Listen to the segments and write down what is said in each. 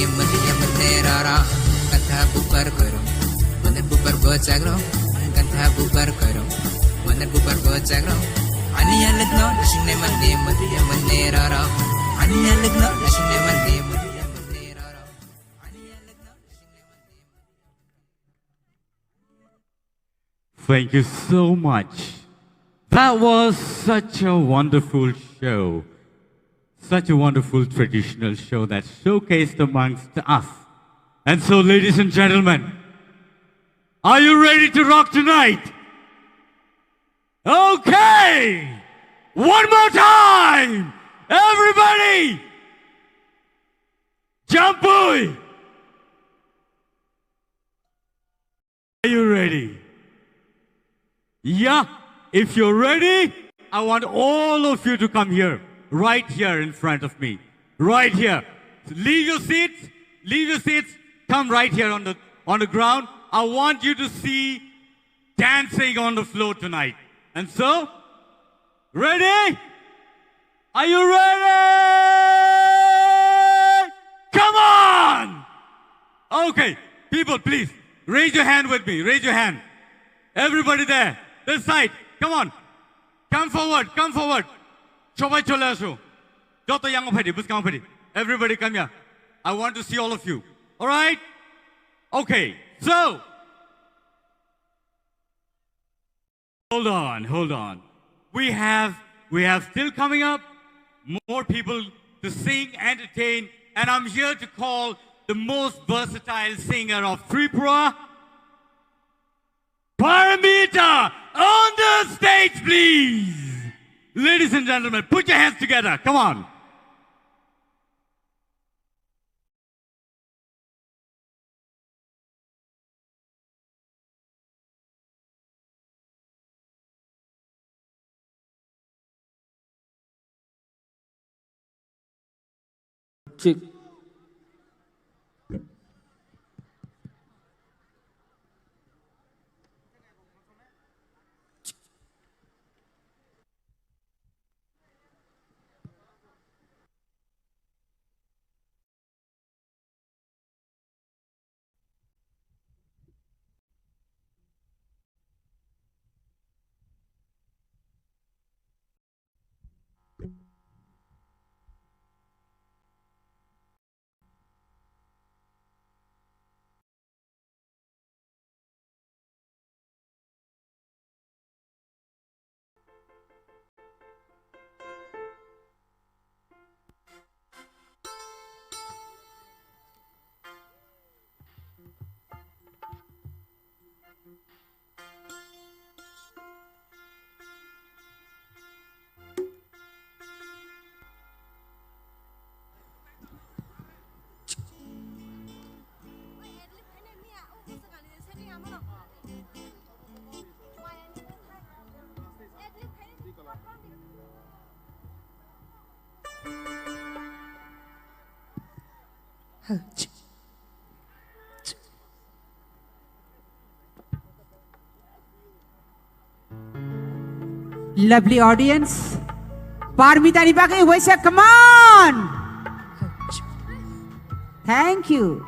menera kata bubar kerong bener bubar bocah kerong kata bubar kerong bener bubar bocah kerong ani alat no sine mandi menera ani alat no sine mandi menera ani alat no sine mandi. Thank you so much. That was such a wonderful show. Such a wonderful traditional show that showcased amongst us. And so, ladies and gentlemen, are you ready to rock tonight? Okay! One more time! Everybody! Jampuy! Are you ready? Yeah, if you're ready, I want all of you to come here. Right here in front of me. Right here. Leave your seats, come right here on the ground. I want you to see dancing on the floor tonight. And so, ready? Are you ready? Come on! Okay, people, please, raise your hand with me, raise your hand. Everybody there, this side, come on. Come forward. Shobai chole aso. Joto yang phedi, buskang phedi. Everybody come here. I want to see all of you. All right? Okay. So, hold on. We have still coming up more people to sing, entertain, and I'm here to call the most versatile singer of Tripura, Paramita, on the stage, please. Ladies and gentlemen, put your hands together. Come on. Chick. Lovely audience. Paramita Nipake, where's your come on? Thank you.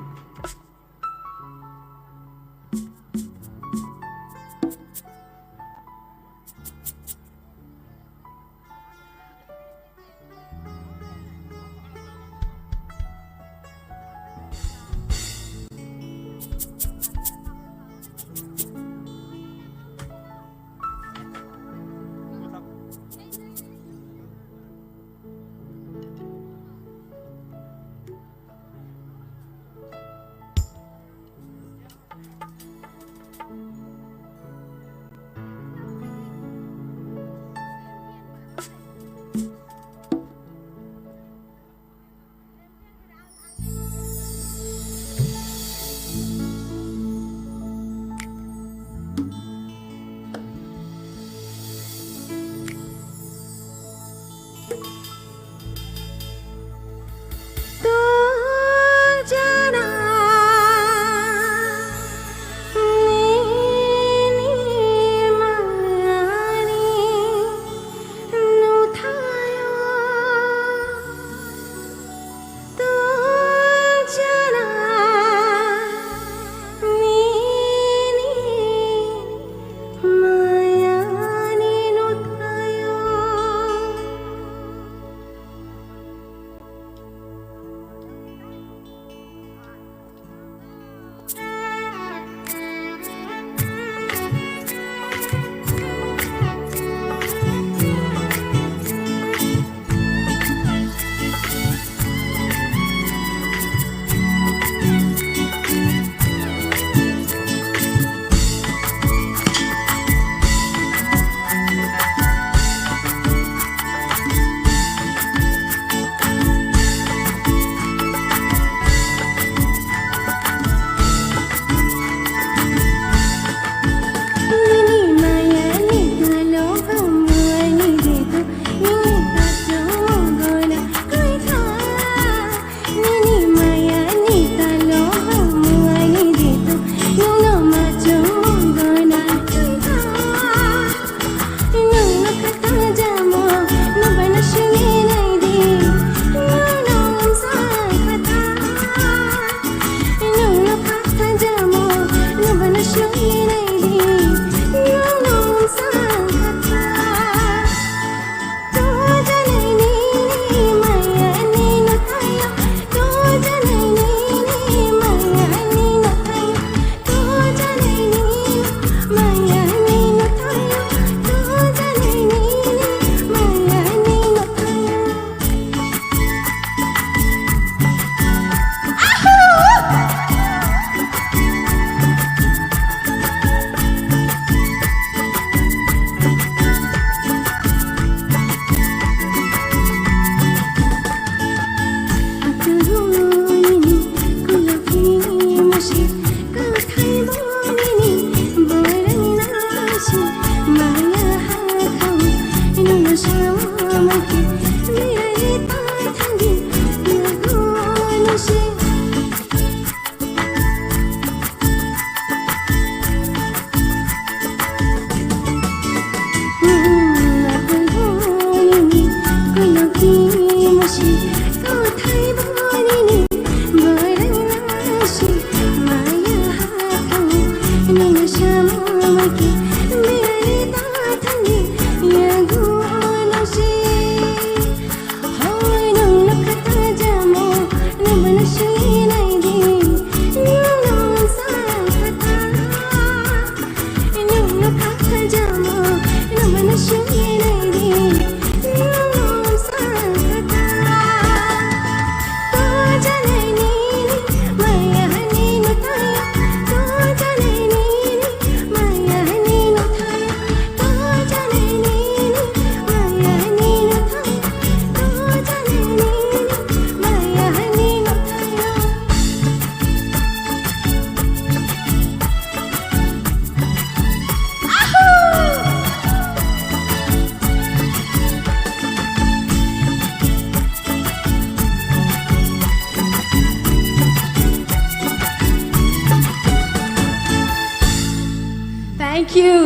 you.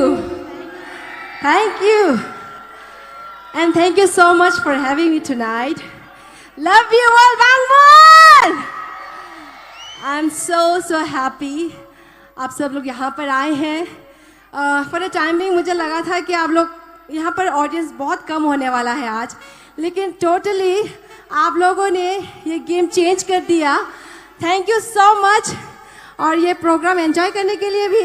Thank you. And thank you so much for having me tonight. Love you all, Bangmon! I'm so happy आप सब लोग यहाँ पर आए हैं. For a time being मुझे लगा था कि आप लोग यहाँ पर ऑडियंस बहुत कम होने वाला है आज, लेकिन टोटली आप लोगों ने ये गेम चेंज कर दिया. थैंक यू सो मच और ये प्रोग्राम एंजॉय करने के लिए भी.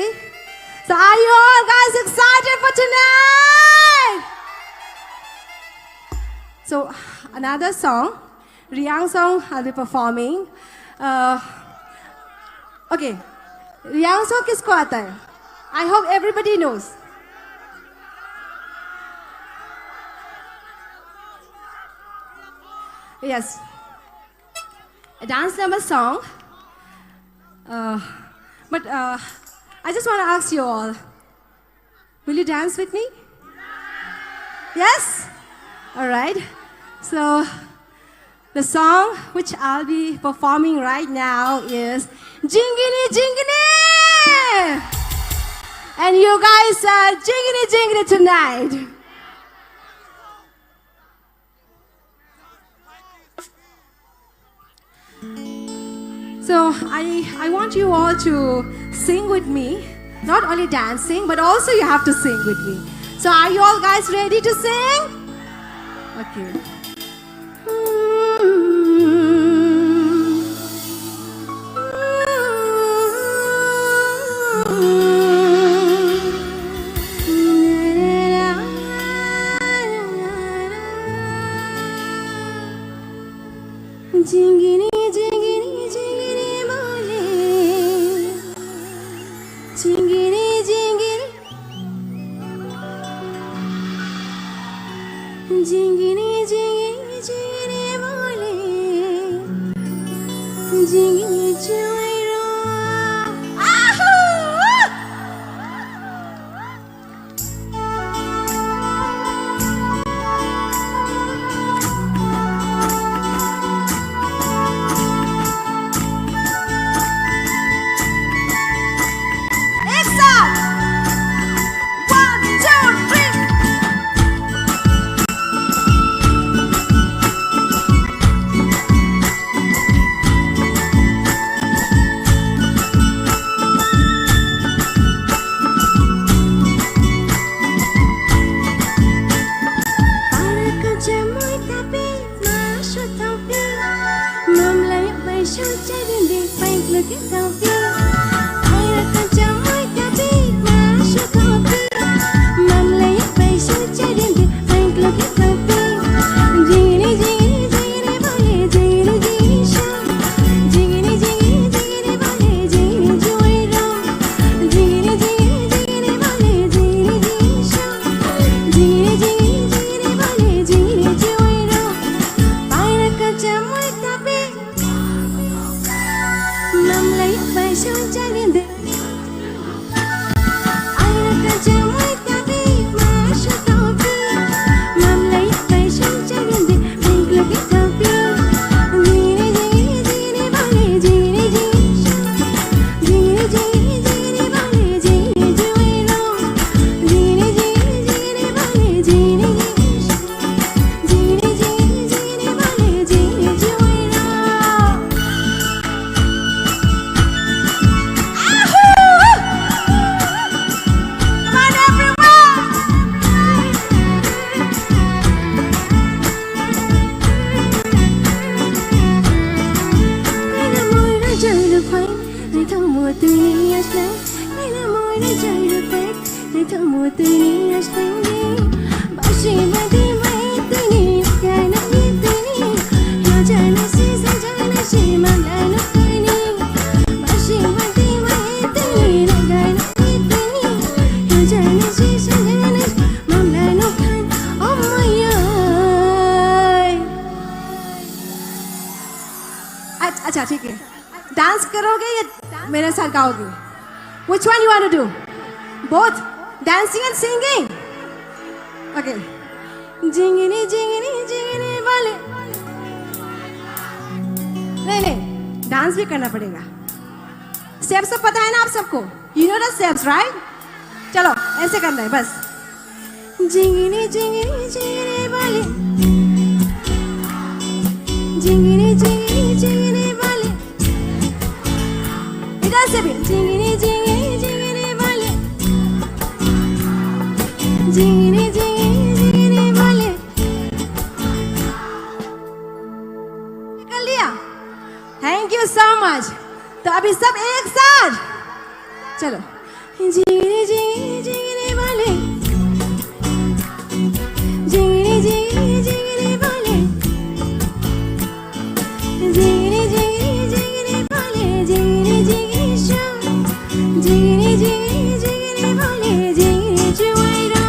So are you all guys excited for tonight? So another song, Riyang song I'll be performing. Okay, Riyang song किसको आता है? I hope everybody knows. Yes, a dance number song. But I just want to ask you all, will you dance with me? Yes? All right. So the song which I'll be performing right now is Jingini Jingini! And you guys are Jingini Jingini tonight. So I want you all to sing with me. Not only dancing, but also you have to sing with me. So are you all guys ready to sing? Okay. Jingini jingini jingini bole, jingini jingini, jingini jingini jingini bole, jingini joiro. अच्छा ठीक है, dance करोगे या मेरे साथ गाओगे? Which one you want to do? Both dancing and singing. Okay. Jingini jingini jingini वाले नहीं dance भी करना पड़ेगा. स्टेप्स तो पता है ना आप सबको? You know the steps, right? चलो ऐसे करना है बस जिंगनी जिंगनी जिंगनी वाले जिंगनी जिंगनी जिंगनी वाले इधर से भी जिंगनी जिंगनी जिंगनी वाले जिंगनी जिंगनी जिंगनी वाले कर लिया थैंक यू सो मच तो अभी सब एक साथ चलो जिंगनी जिंगनी जिंगनी वाले जिंगनी जिंगनी जिंगनी वाले जिंगनी जिंगनी जिंगनी वाले जिंगनी जिंगनी शाम जिंगनी जिंगनी जिंगनी वाले जिंगनी जुवाइरा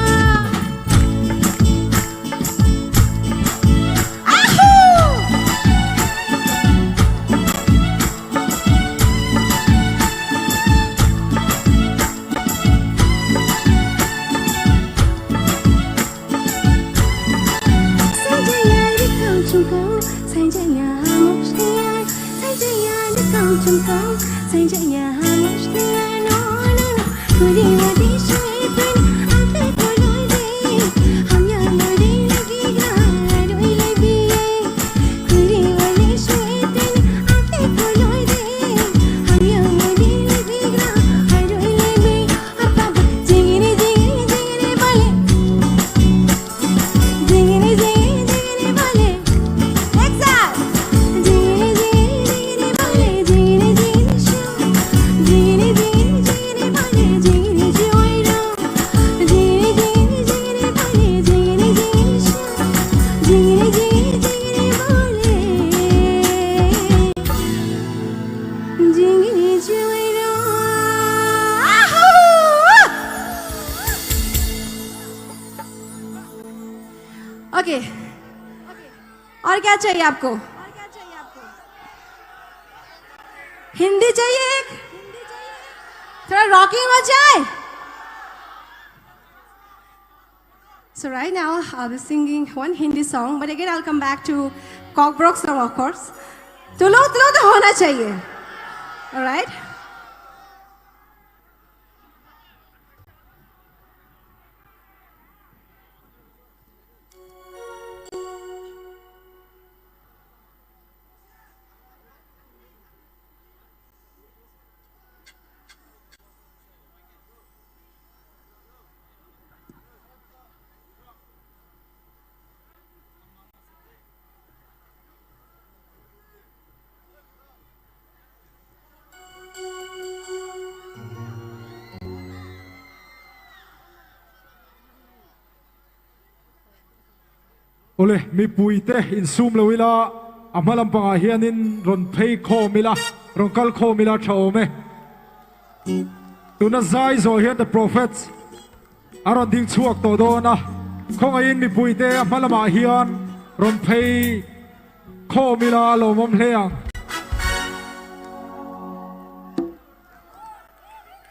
आहू ओके और क्या चाहिए आपको हिंदी चाहिए एक थोड़ा रॉकिंग हो जाए So right now I'll be singing one Hindi song, but again I'll come back to Cockbrook song of course. तुलो तो होना चाहिए, all right? Ole mi puite in sum lo wila amalam panga hianin ron phei kho mila ron kal kho mila thome tuna zai zo hian the prophets aron ding chuak to do na khong in mi puite amalama hian ron phei kho mila lo mom hleang.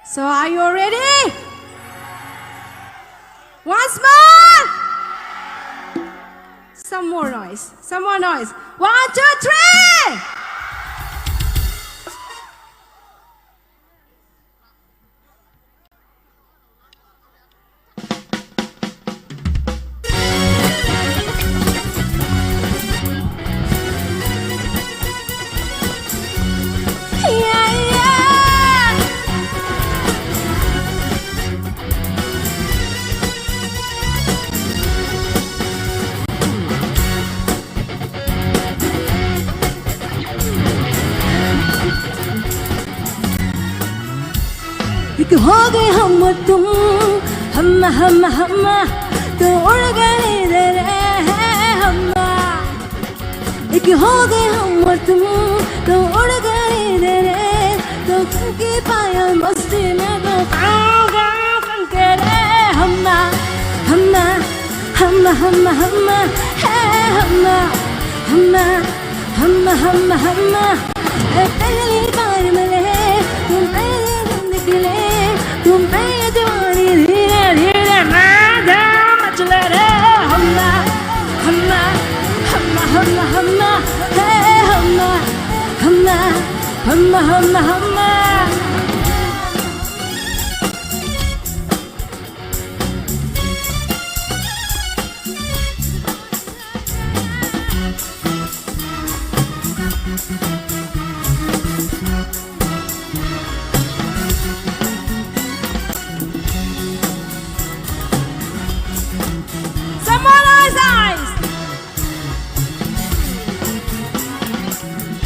So are you ready? Once more! Some more noise. Some more noise. 1, 2, 3! Yeah, yeah. एक हो गए हम और तुम हम तो उड़ गए रे हम एक हो गए हम और तुम तो उड़ गए रे तो के पाया मस्ती में तो के रे हम पहली बार मिले तुम निकले तुम पे दीवानी धीरे धीरे मचले रे हमना Someone eyes.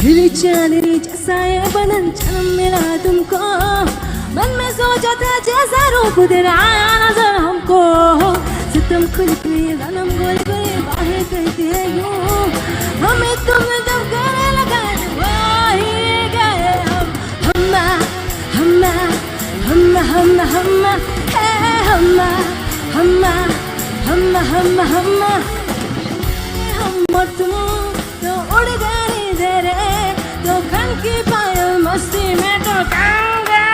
हिली चांदनी जैसा ये बदन जन्म मिला तुमको मन में सोचा था जैसा रूप तेरा आया नजर हमको सितम खुली खुली रनम गोल गोल बाहें कहती है यूं हमें तुमने जब गले लगाए तो वही गए हम और तुम तो उड़ गए तेरे तो खन की पायल मस्ती में तो गाऊंगा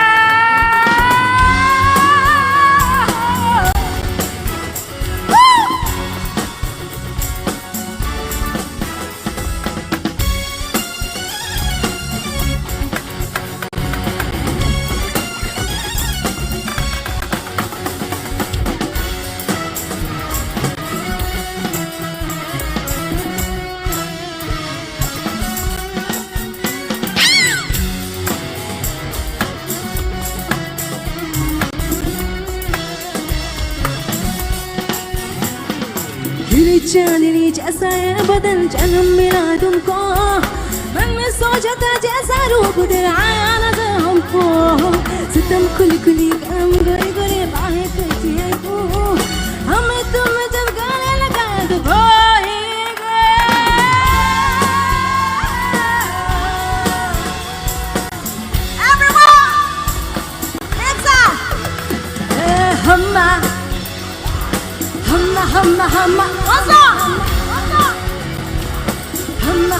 हिली चांदनी जैसा ये बदन जन्म मिला तुमको मन में सोचा था जैसा रूप तेरा आया नजर हमको सितम खुली खुली गरम गोरे गोरे बाहें कहती है तू हमें तुम जब गले लगाए तो वो ही गए Everyone! Hands up! Humma what's up? Humma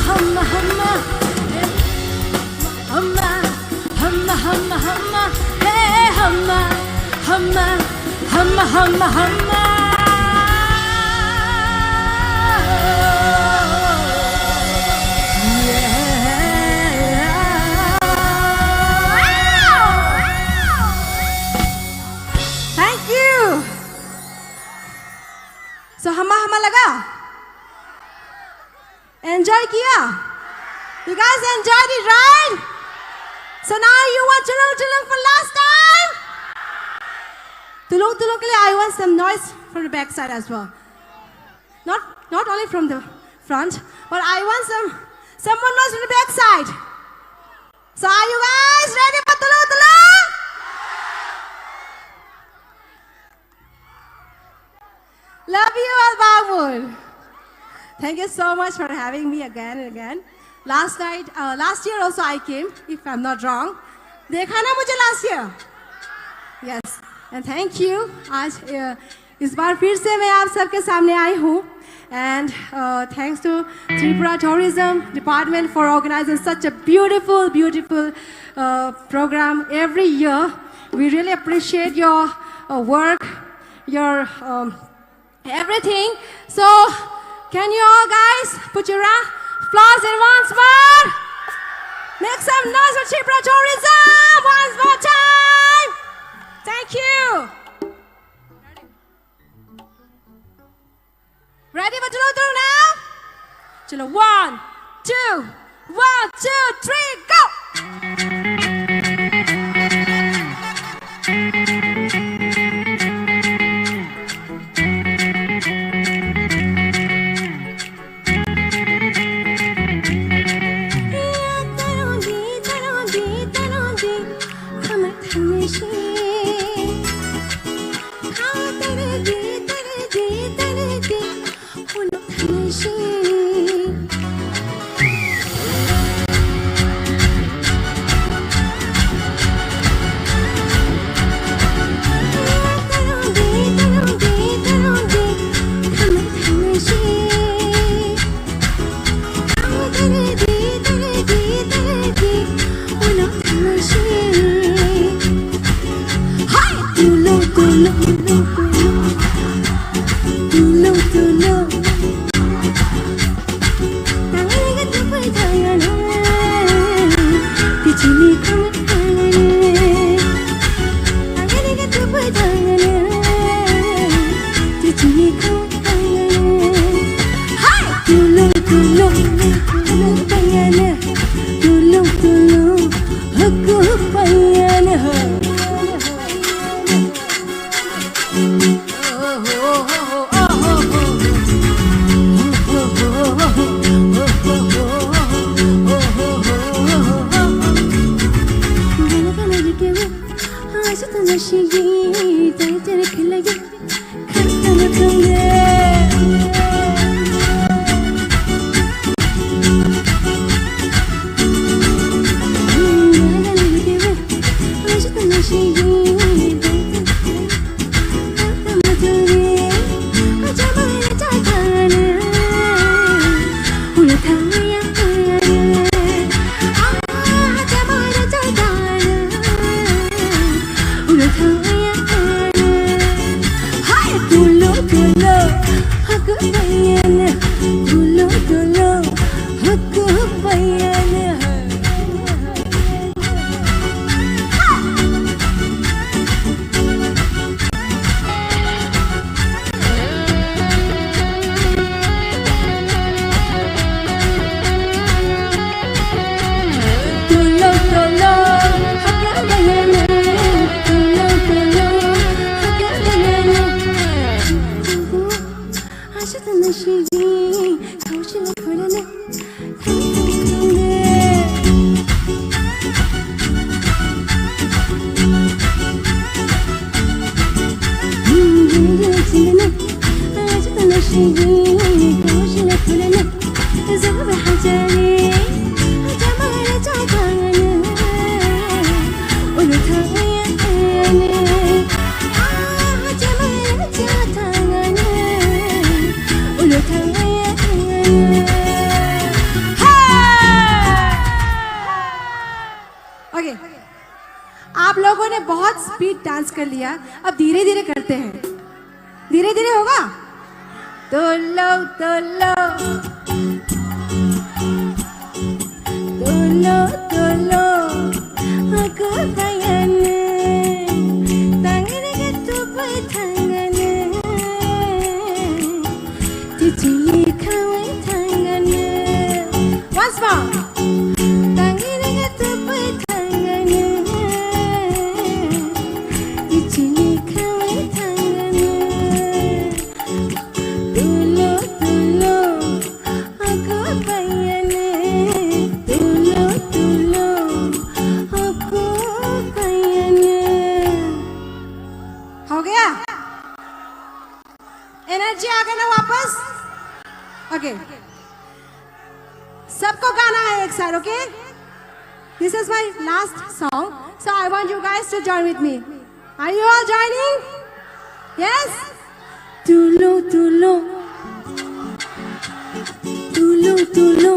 hey humma Thank you. So हम्मा लगा? Enjoy किया? You guys enjoyed it, right? So now you want tulung for last time? Tulung ke liye I want some noise from the back side as well. Not only from the front, but I want someone noise from the back side. So are you guys ready for tulung? Love you all, Bangmul. Thank you so much for having me again and again. Last year also I came, if I'm not wrong. देखा ना मुझे last year? Yes. And thank you. आज इस बार फिर से मैं आप सबके सामने आई हूँ. And thanks to Tripura Tourism Department for organizing such a beautiful program every year. We really appreciate your work, your everything. So, can you all guys put your applause in once more? Make some noise for Tripura Tourism once more time. Thank you. Ready for Tulung now? Chalo, 1, 2, 1, 2, 3, go! नशीगी ताई रख लगे खाता न खाऊंगे आप लोगों ने बहुत speed dance कर लिया अब धीरे धीरे करते हैं धीरे धीरे होगा तो लो aku tayane tangane gitu tangane tijili kawe tangane once more tangane gitu tangane tijili kawe tangane dulu aku tayane हो गया एनर्जी आ गई ना वापस ओके सबको गाना है एक साथ okay this is my last song so I want you guys to join with me are you all joining yes तुलो तुलो तुलो तुलो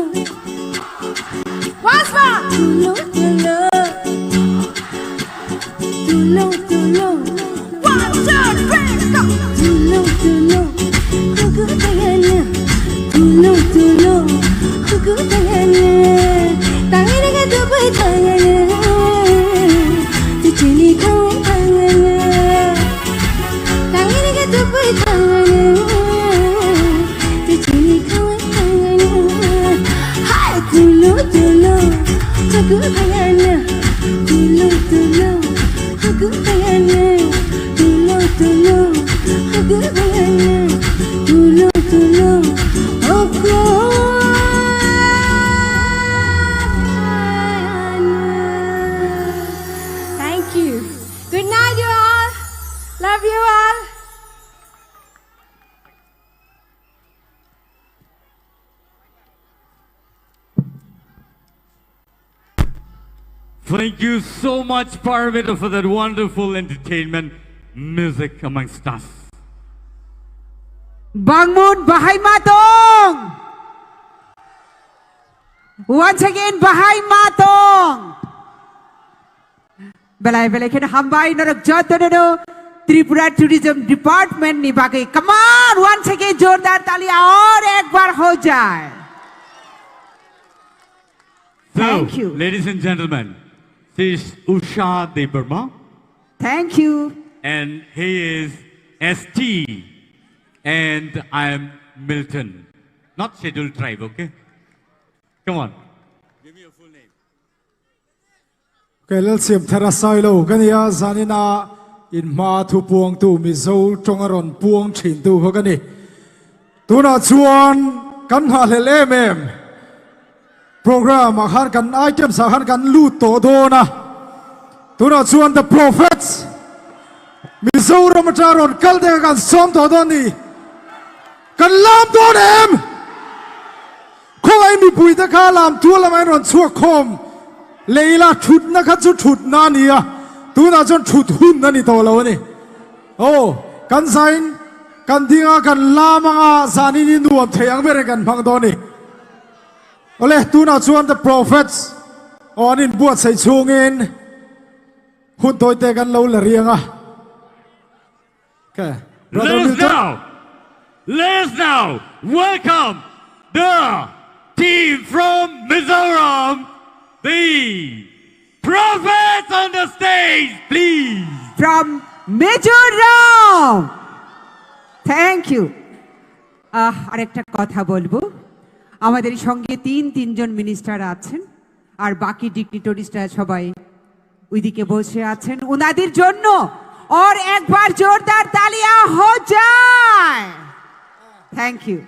once more tulo tulo tulo tulo 1 2 3 go tulo tulo aku tayane tulo tulo aku tayane tangane ka dubai tangane tijili kau tangane tangane ka dubai tangane tijili kau tangane hai tulo tulo aku tayane tulo tulo aku tayane tulo tulo aku tayane tulo tulo aku thank you good night you all love you all Thank you so much, Paramita, for that wonderful entertainment music amongst us. Bangmun Bahay Matong! Once again, Bahay Matong! Belai kena hambai narak jatuh Tripura Tourism Department ni bagai. Come on, once again, जोरदार ताली और एक बार हो जाए. Thank you. Ladies and gentlemen, this is Usha Debarma. Thank you. And he is ST. And I am Milton. Not scheduled tribe, okay? Come on. Give me your full name. Okay, let's see. Terasai lo kaniya zanina in ma tu puang tu mizo tongaron puang chin tu hokani. Tuna chuan kan halele mem. Program akan kan item sahan kan lut to do na. Tuna chuan the prophets zo ramacharon kal de kan som to doni kan lam to em ko ai mi pui ta kha lam tu lam ai ron chua khom leila thut na kha chu thut na ni a tu na chon thut hun na ni to lo ni oh kan sain kan dinga kan lama zani ni nuam theyang bere kan phang do ni ole tu na chuan the prophets on in buat sai chungin hun toy te kan lo la rianga okay brother Milton let us now welcome the team from Mizoram, the prophets on the stage, please. From Mizoram. Thank you. আরেকটা কথা বলবো আমাদের সঙ্গে তিনজন minister আছেন আর বাকি ডিগনিটরিজরা সবাই ওইদিকে বসে আছেন ওনাদের জন্য और एक बार जोरदार तालियां हो जाए thank you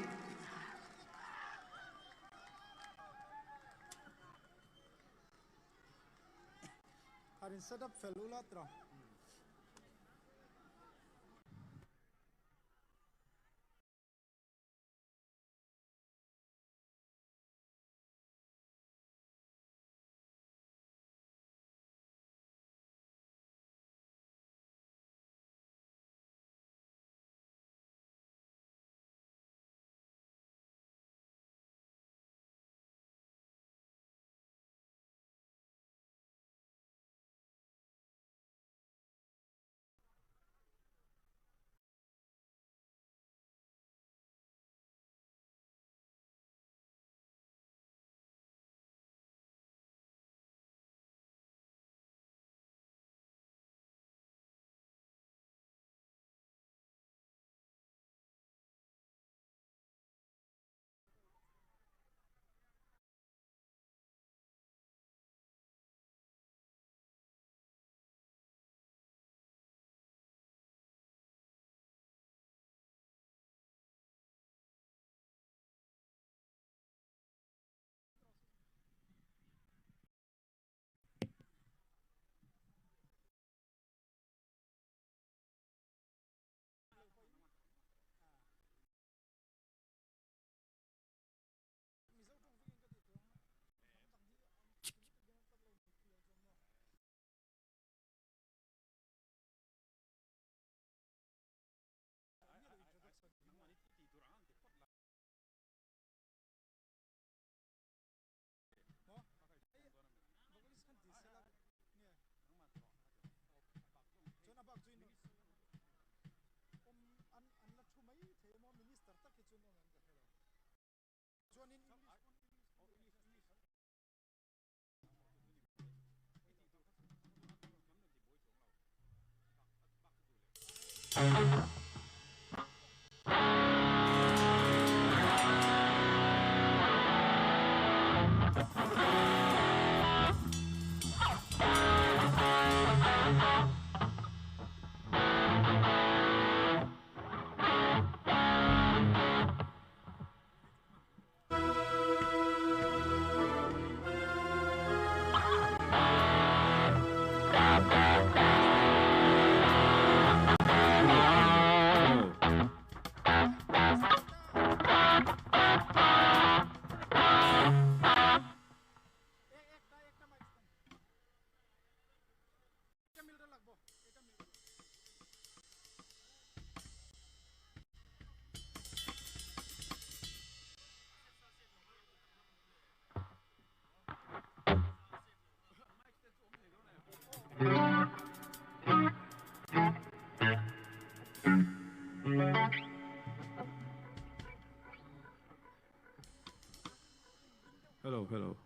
Hello.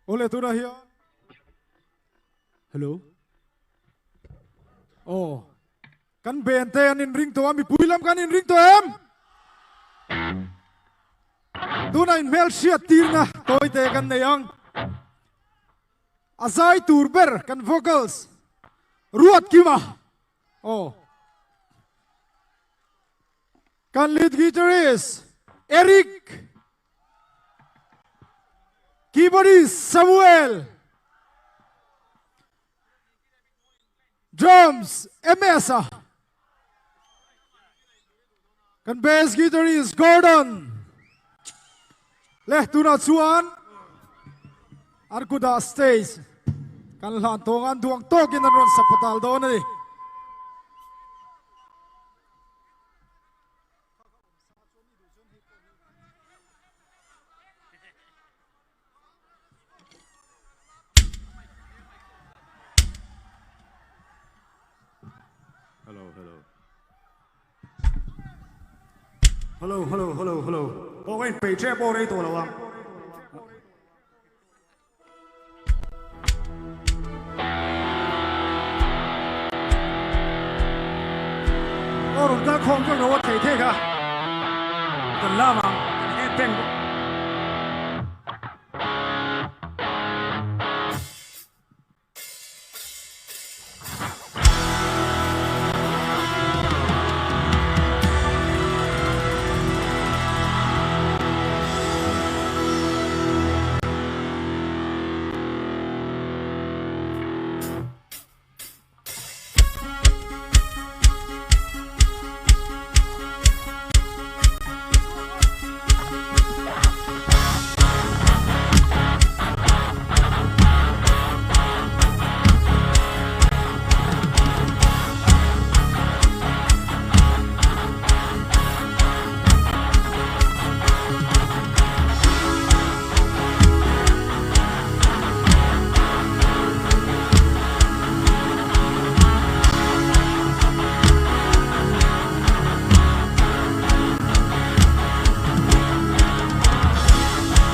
Ole, tu dah here? Hello? Oh. Kan bente anin ring to ami puilam kan in ring to em. Tu na in mel shia tirna toy te kan neyang. Azai turber kan vocals. Ruat kima. Oh. Kan lead guitarist Eric. Keyboardist Samuel. Drums, MS. Kan bass guitarist Gordon. Leh tuna chuan. Arkuda stage. Kan lan tongan duang tokin na ron sa patal do na ni. Hello. 我给你背这包里多了哇。我们刚空中的我睇睇个，等拉嘛，你变。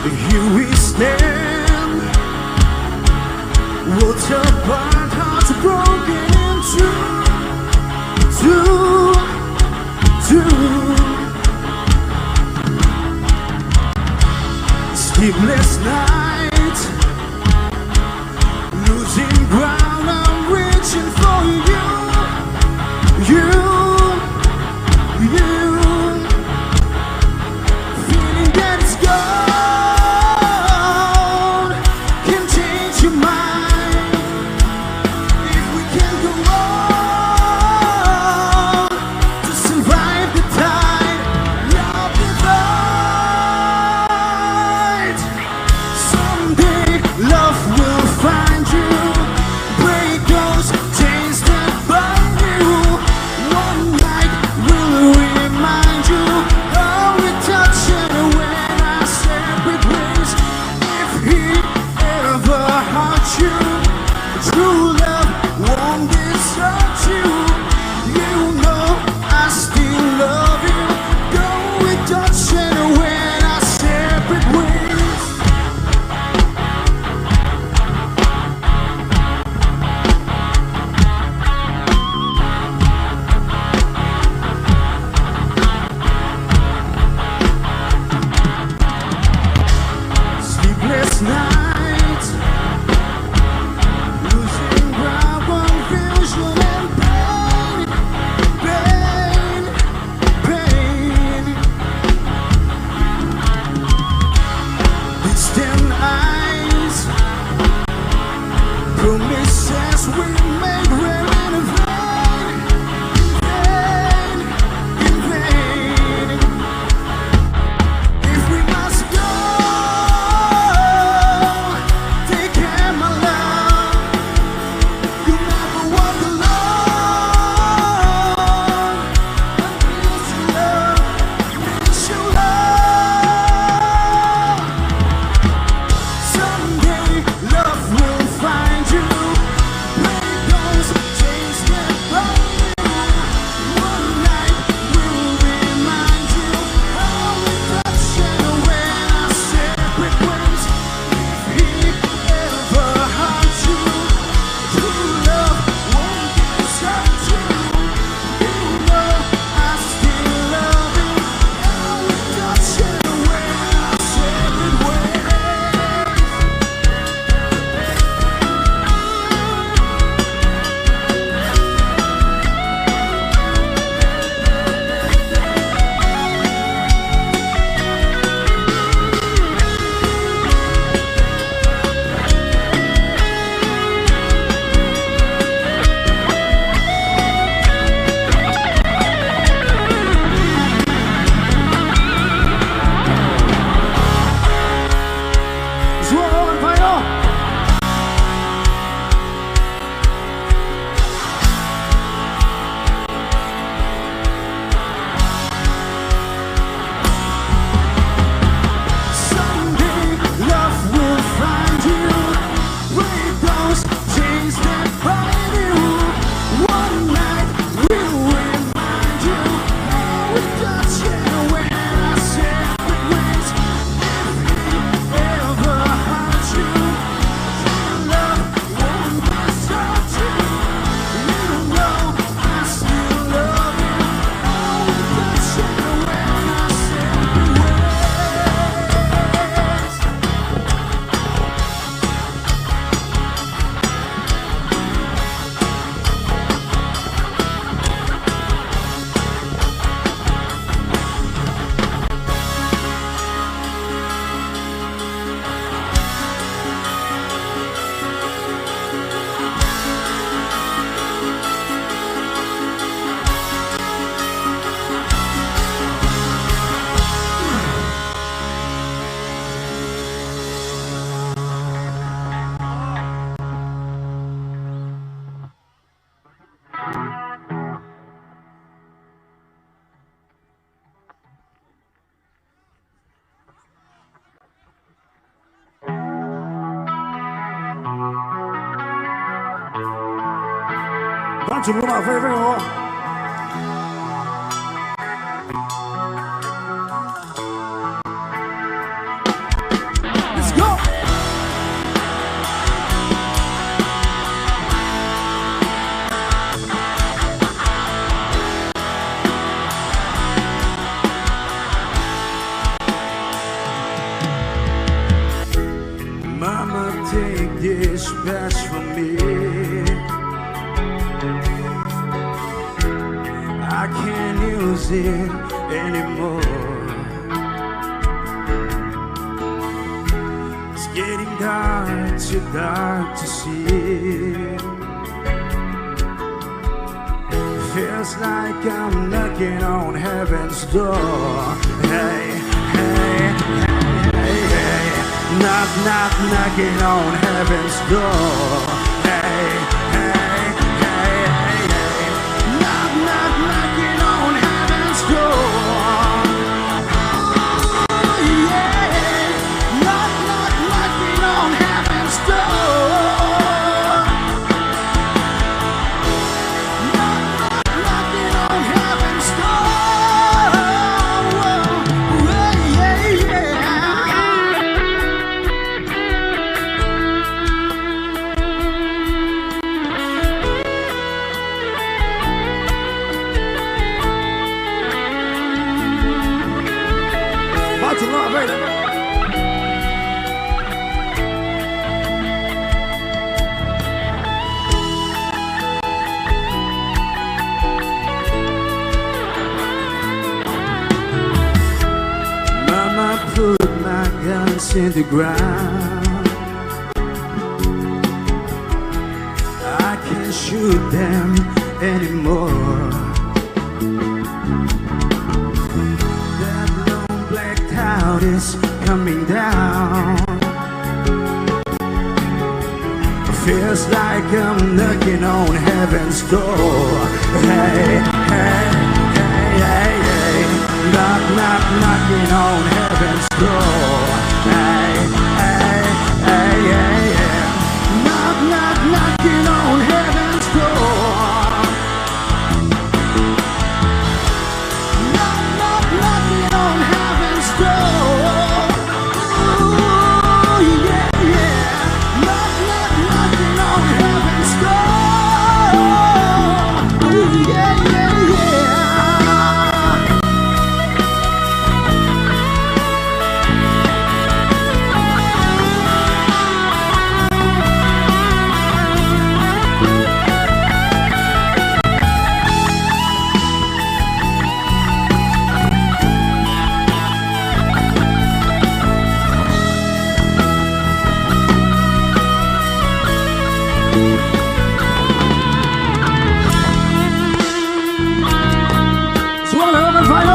Here we stand, worlds apart, hearts are broken in two. Sleepless night, losing ground, I'm reaching for you. Feeling that it's gone, can change your mind. If we can go on to survive the tide, love divide. Someday love will find you, break those chains that bind you. One night will remind you how we touch and when our separate ways. If he ever hurt you, true love won't desert you. You know I still love you, though we touch and when our separate ways. Sleepless nights, losing ground, confusion and pain. Distant eyes, promises we made were in vain. If we must go, take care, my love. You never walk alone. Miss your love, miss your love. Someday love will find you. Break 咱主路马飞飞哦。Let's go. Mama, take this patch from me. I can't use it anymore. It's getting dark to see. Feels like I'm knocking on heaven's door. Hey, hey, hey, hey, hey. Knock, knock, knocking on heaven's door. Hey, hey, hey, hey, hey. Knock, knock, knocking on heaven's door. Oh, yeah. Knock, knock, knocking on heaven's door. Knock, knock, knocking on heaven's door. Oh, yeah, yeah.把主浪费了。Mama put my guns in the ground. I can't shoot them anymore. That long black cloud is coming down. Feels like I'm knocking on heaven's door. Hey, hey, hey, hey, hey. Knock, knock, knocking on heaven's door. Hey, hey, hey, hey, hey. Knock, knock, knocking on heaven's door. Knock, knock, knocking on heaven's door. Ooh, yeah, yeah. Knock, knock, knocking on heaven's door. Ooh, yeah, yeah, yeah.希望两个人快乐。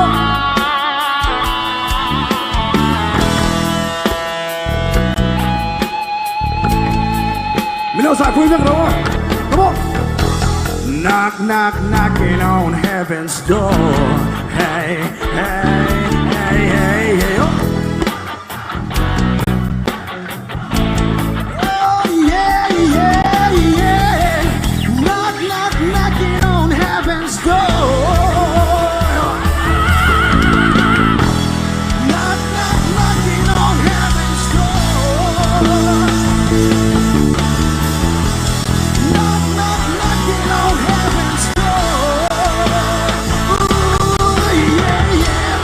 没有啥规则的哦，Come on。Knock, knock, knocking on heaven's door. Hey, hey, hey, hey, hey. Oh. Oh, yeah, yeah, yeah. Knock, knock, knocking on heaven's door. Knock, knock, knocking on heaven's door. Knock, knock, knocking on heaven's door. Ooh, yeah, yeah.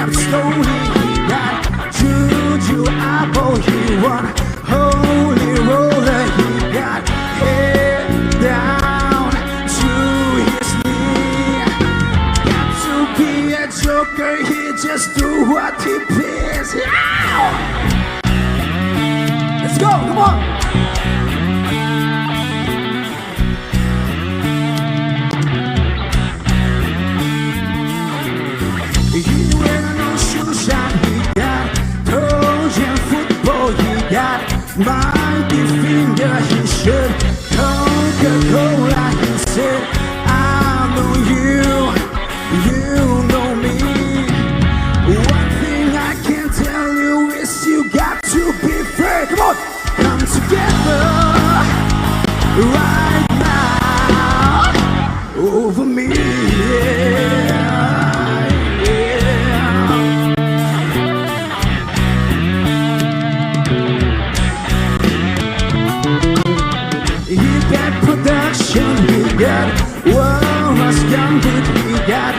up slowly. He got juju apple. He won holy roller. He got head down to his knee. Got to be a joker. He just do what he please. Let's go, come on. He wear no shoes and he got Trojan football. He got mighty finger. He should Coca-Cola. He said, I know you, you know me. One thing I can tell you is you got to be fair. Come on, come together right now over me. He got production, he got Warren's Gambit, he got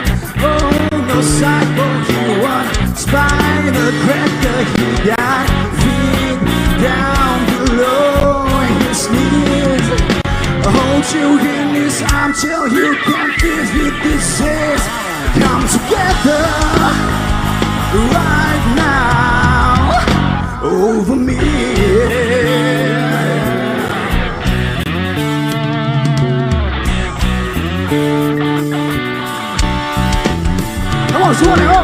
no cycle, he won Spider Cracker, he got feet down below his knees. Hold you in his arm till you can't feel it. This says, come together right now over me. Come on, suone, oh!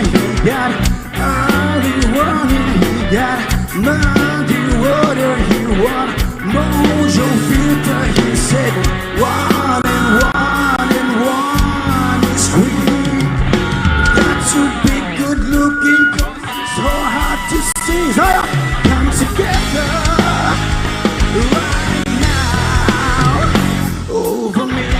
He got early warning, he got muddy water, he won mojo filter. He said, 1 and 1 is 3. Got to be good looking, 'cause it's so hard to see. So come together right now over me.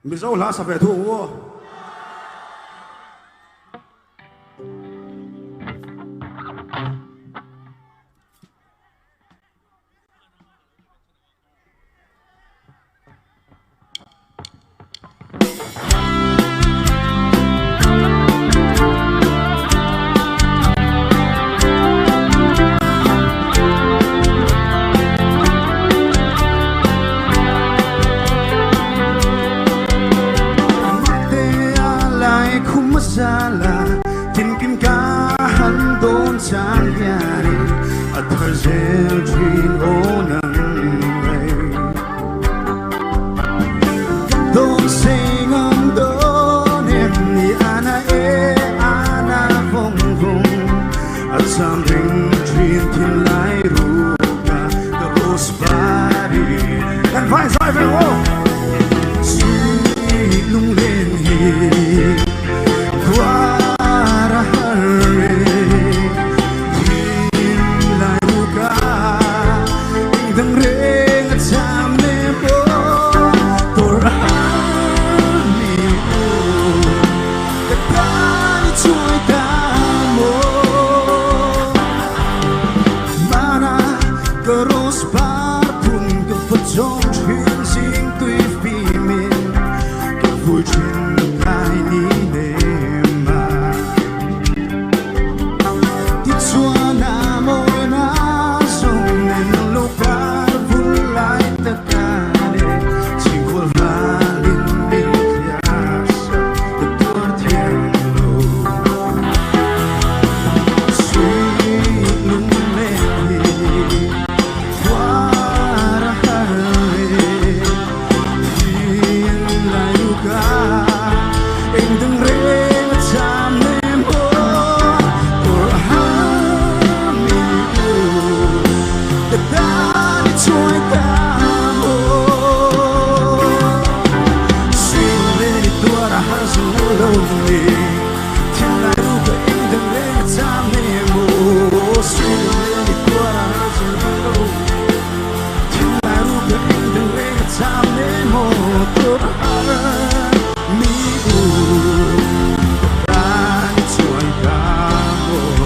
Mình dâu lá sập về thua mua. Masala, tinkin kahan doon sa nangyari at Hazeltine o ng rain. Doon singong doon ni Ana Ana Vong Vong at something dream tin lai ruka the rose body and fine cyber walk sweet lung len hi Guara hare, hilai ruka, ingdang ring at samne mo, torani mo, katani chuy tamo, mana karos parpun kapatong chin sing tui pimin, kapul chin kai ni ne. Lugar vulai takane ดหามีอูการช่วยกันโอ้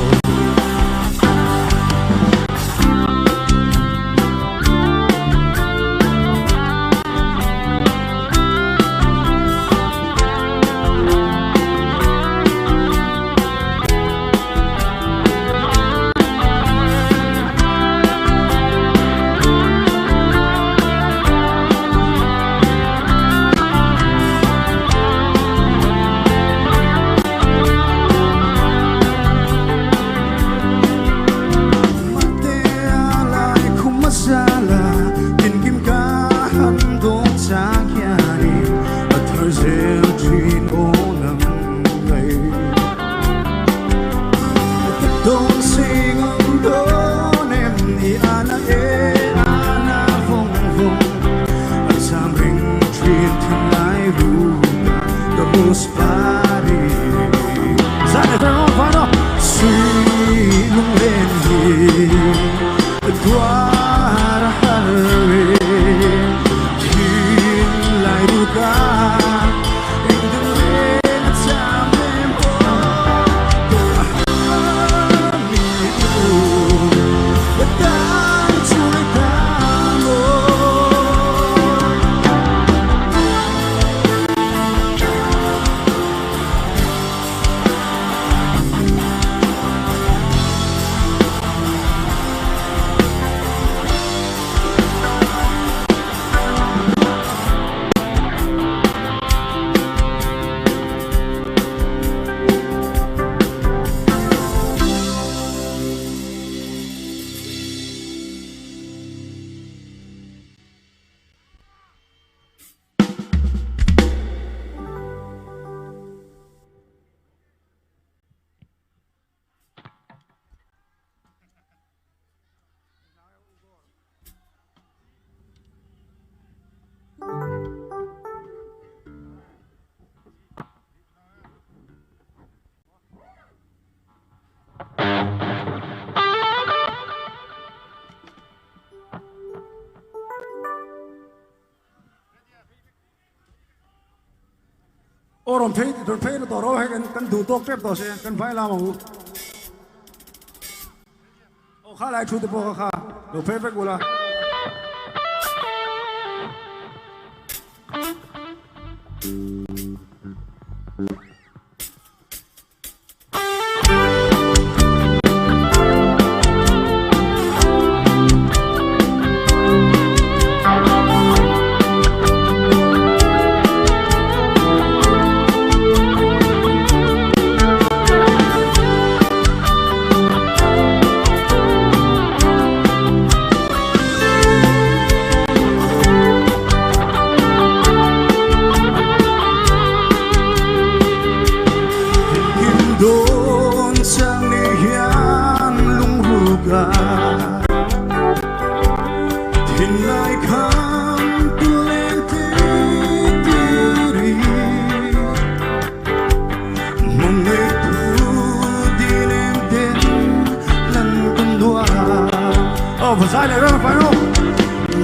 ô rồi phê nó tỏ rồi hay cần thủ tục phép tỏ sẽ cần phải làm không ô khá lại chú tập bộ khá rồi phê phép của là Sai này rất là phải không?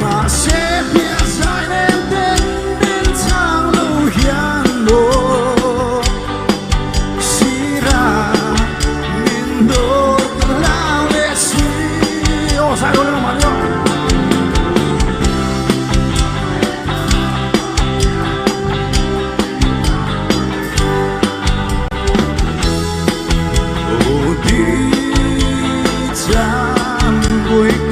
Mà sẽ biết sai nên đến thang lâu hiền mộ Xí ra nhìn đôi lao để xí ô sai rồi mà nhớ ô đi chạm vui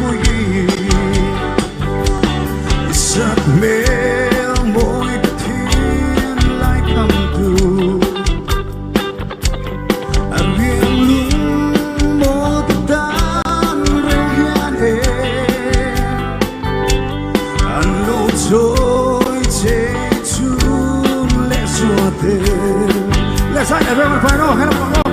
giấc mơ mỗi thiên lại come true anh biết lúc một tan rơi hiền anh lúc trôi chế chung lẽ xua tên lẽ sai là phải phải đâu hay là không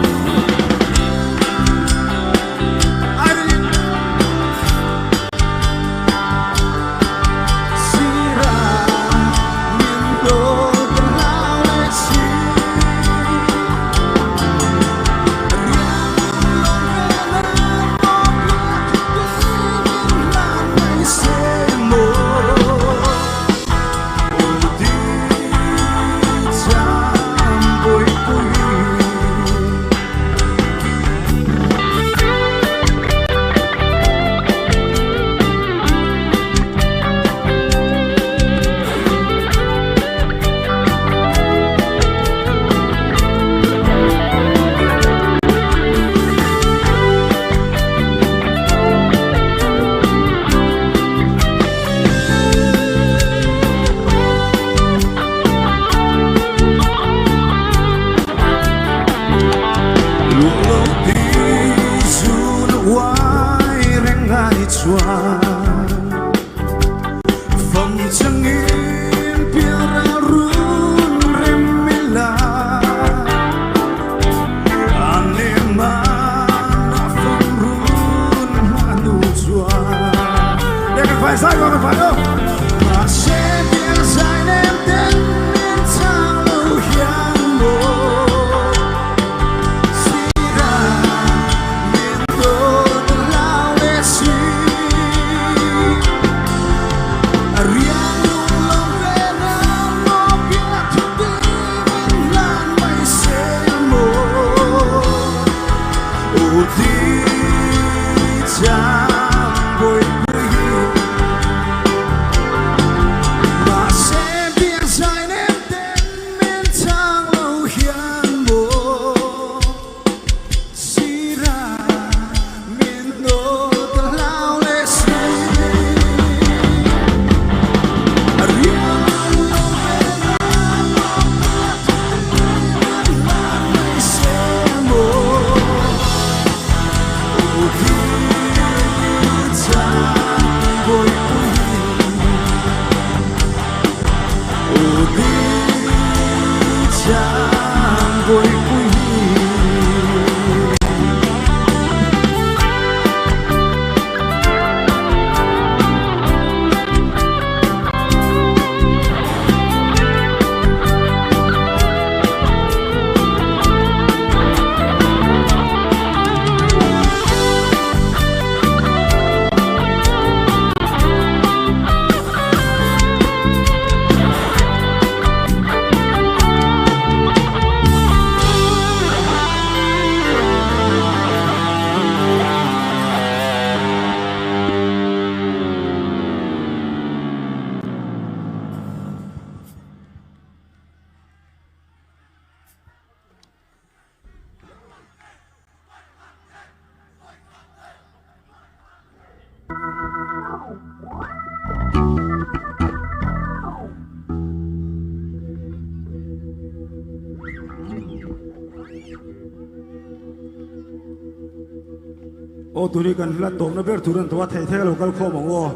ô tụi đi cần là tôm nó biết tụi nó tụi thầy thế là cái khô mỏng ô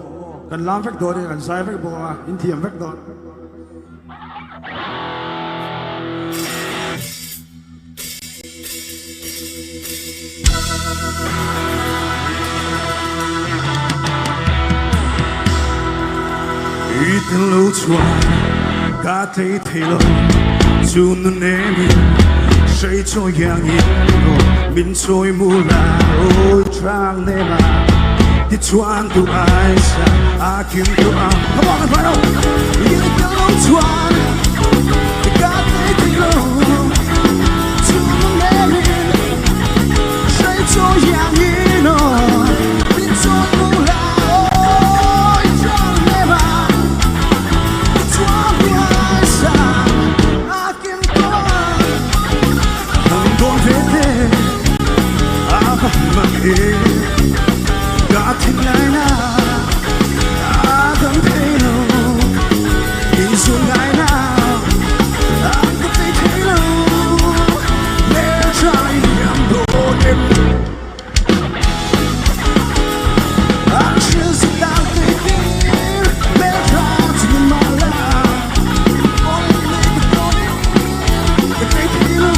cần làm phép đồ đi cần sai phép bộ in thiểm phép đồ一等流传，嘎thấy thấy lo, dù nó ném谁做样样民做木啦，哦trang ném à, đi chuan tu ai sa, a kim tu a, come on and find out, 一等流传，嘎thấy thấy lo, dù nó ném谁做样样民做木啦。Got to line up, I don't pay no. It's a line up, I don't pay no. They're trying, I'm going. I'm just about to hear. They're trying to get my life. They pay no,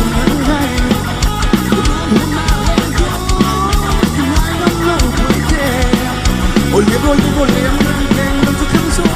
Olha, ninguém não te cansou.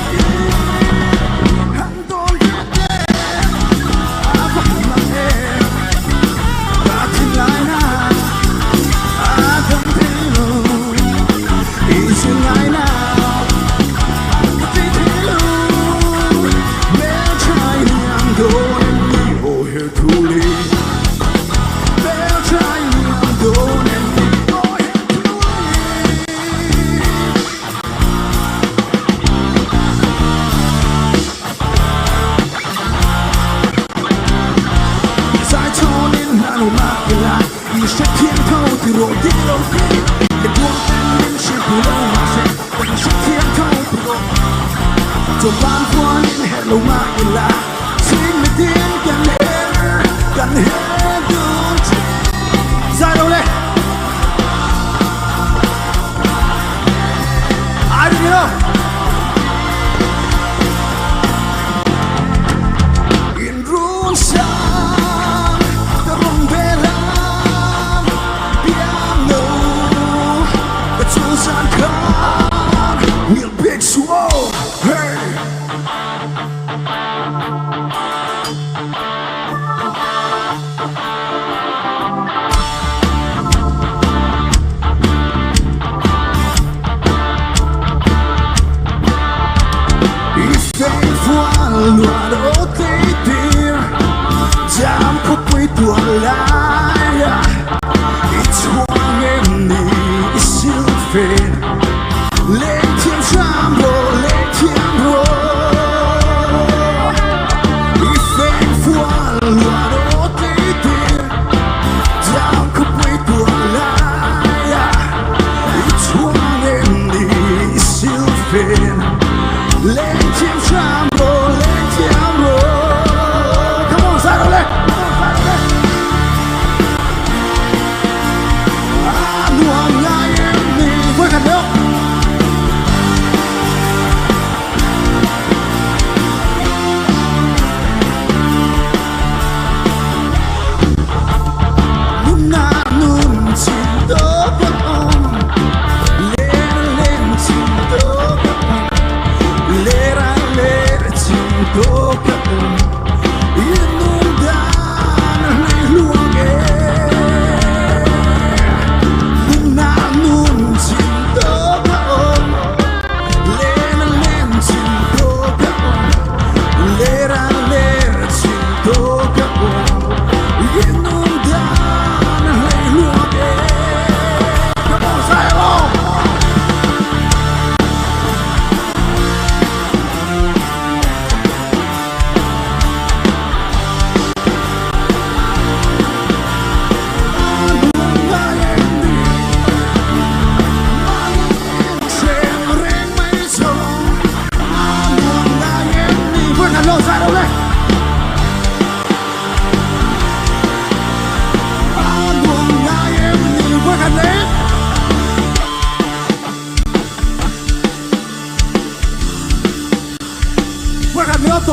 Ando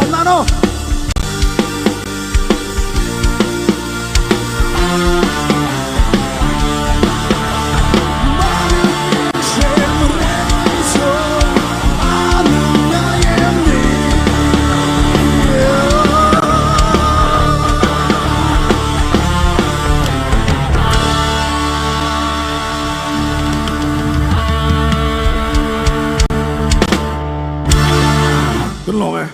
em nano Tuấn lộ này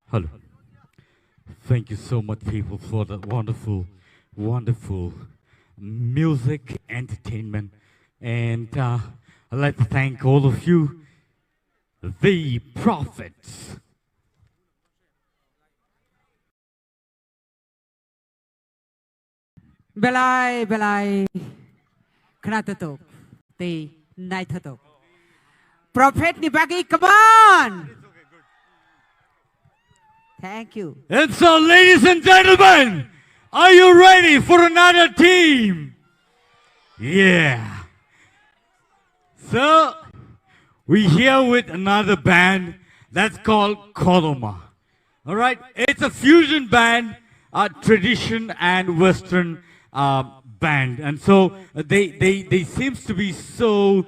Hello. Thank you so much, people, for that wonderful, wonderful music, entertainment. And I'd like to thank all of you, the prophets. Belai Knatatok, the Naitatok. Prophet Nibagi, come on! Thank you. And so, ladies and gentlemen, are you ready for another team? Yeah. So, we're here with another band that's called Koloma. All right? It's a fusion band, tradition and Western band. And so, they seems to be so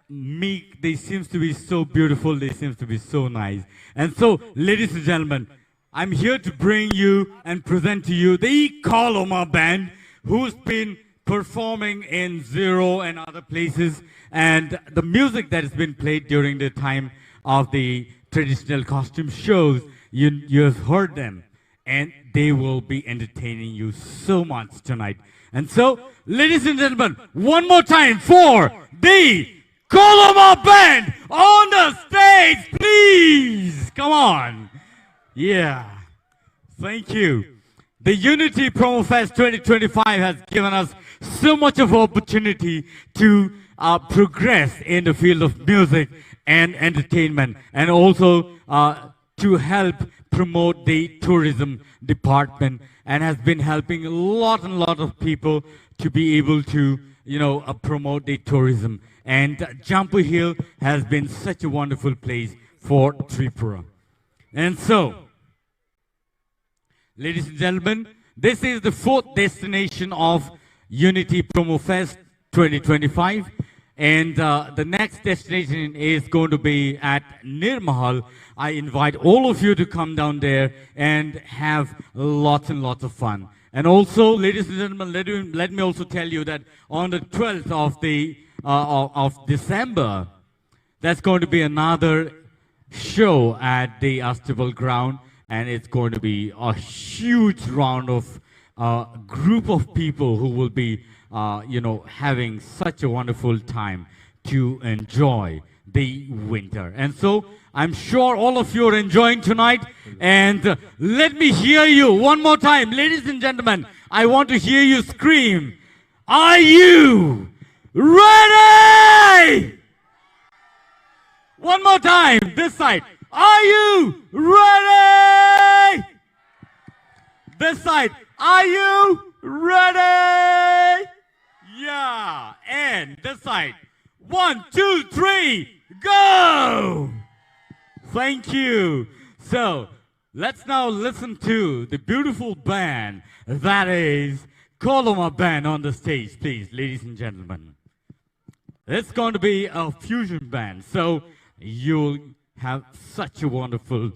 meek, they seems to be so beautiful, they seems to be so nice. And so, ladies and gentlemen, I'm here to bring you and present to you the Koloma band, who's been performing in Zero and other places, and the music that has been played during the time of the traditional costume shows, you have heard them, and they will be entertaining you so much tonight. And so, ladies and gentlemen, one more time for the Koloma band on the stage, please. Come on. Yeah, thank you. The Unity Promo Fest 2025 has given us so much of opportunity to progress in the field of music and entertainment, and also to help promote the tourism department, and has been helping a lot of people to be able to, promote the tourism. And Jampu Hill has been such a wonderful place for Tripura. And so, ladies and gentlemen, this is the fourth destination of Unity Promo Fest 2025. And the next destination is going to be at Nirmahal. I invite all of you to come down there and have lots and lots of fun. And also, ladies and gentlemen, let me also tell you that on the 12th of December, that's going to be another show at the Astable Ground, and it's going to be a huge round of group of people who will be, having such a wonderful time to enjoy the winter. And so I'm sure all of you are enjoying tonight, and let me hear you one more time. Ladies and gentlemen, I want to hear you scream, are you ready? One more time, this side. Are you ready? This side. Are you ready? Yeah. And this side. 1, 2, 3, go! Thank you. So, let's now listen to the beautiful band that is Koloma Band on the stage, please, ladies and gentlemen. It's going to be a fusion band, so you'll have such a wonderful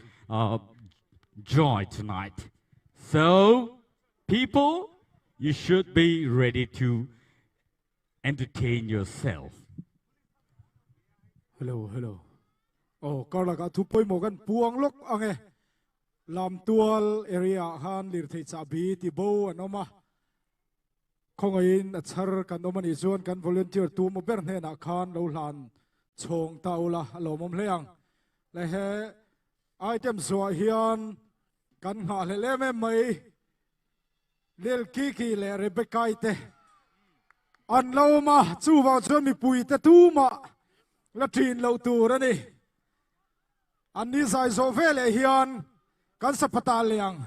joy tonight. So, people, you should be ready to entertain yourself. hello hello oh có là cả thu poi mo gan puang lok ange lam tual area han lir thei cha bi ti bo anoma khongain achar kan omani chuan kan volunteer tu mo ber hne na khan lo hlan chong taula lo mom hleang le he item zo hian kan nga le le me mai lel kiki le Rebecca ite an lo ma chu vào chuan mi pui te tu ma la thin lo tur ani an ni sai zo vele hian kan sapata liang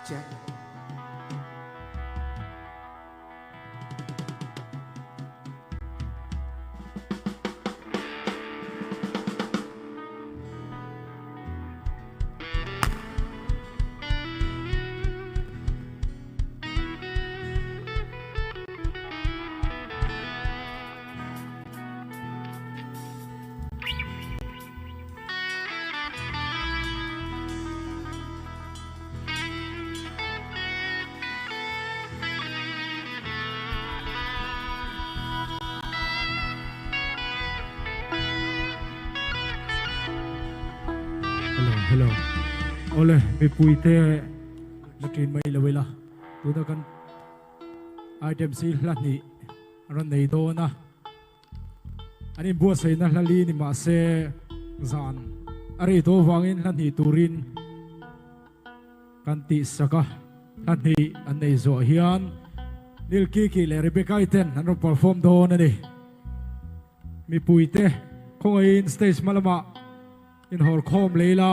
Check. hello ole mi puite na tin mai lawela tu da kan item si lani ran nei do na ani bu sei na lali ni ma se zan ari do wangin lani turin kan ti saka lani an nei zo hian nil ki le rebecca iten an perform do na ni mi puite khong in stage malama in hor khom leila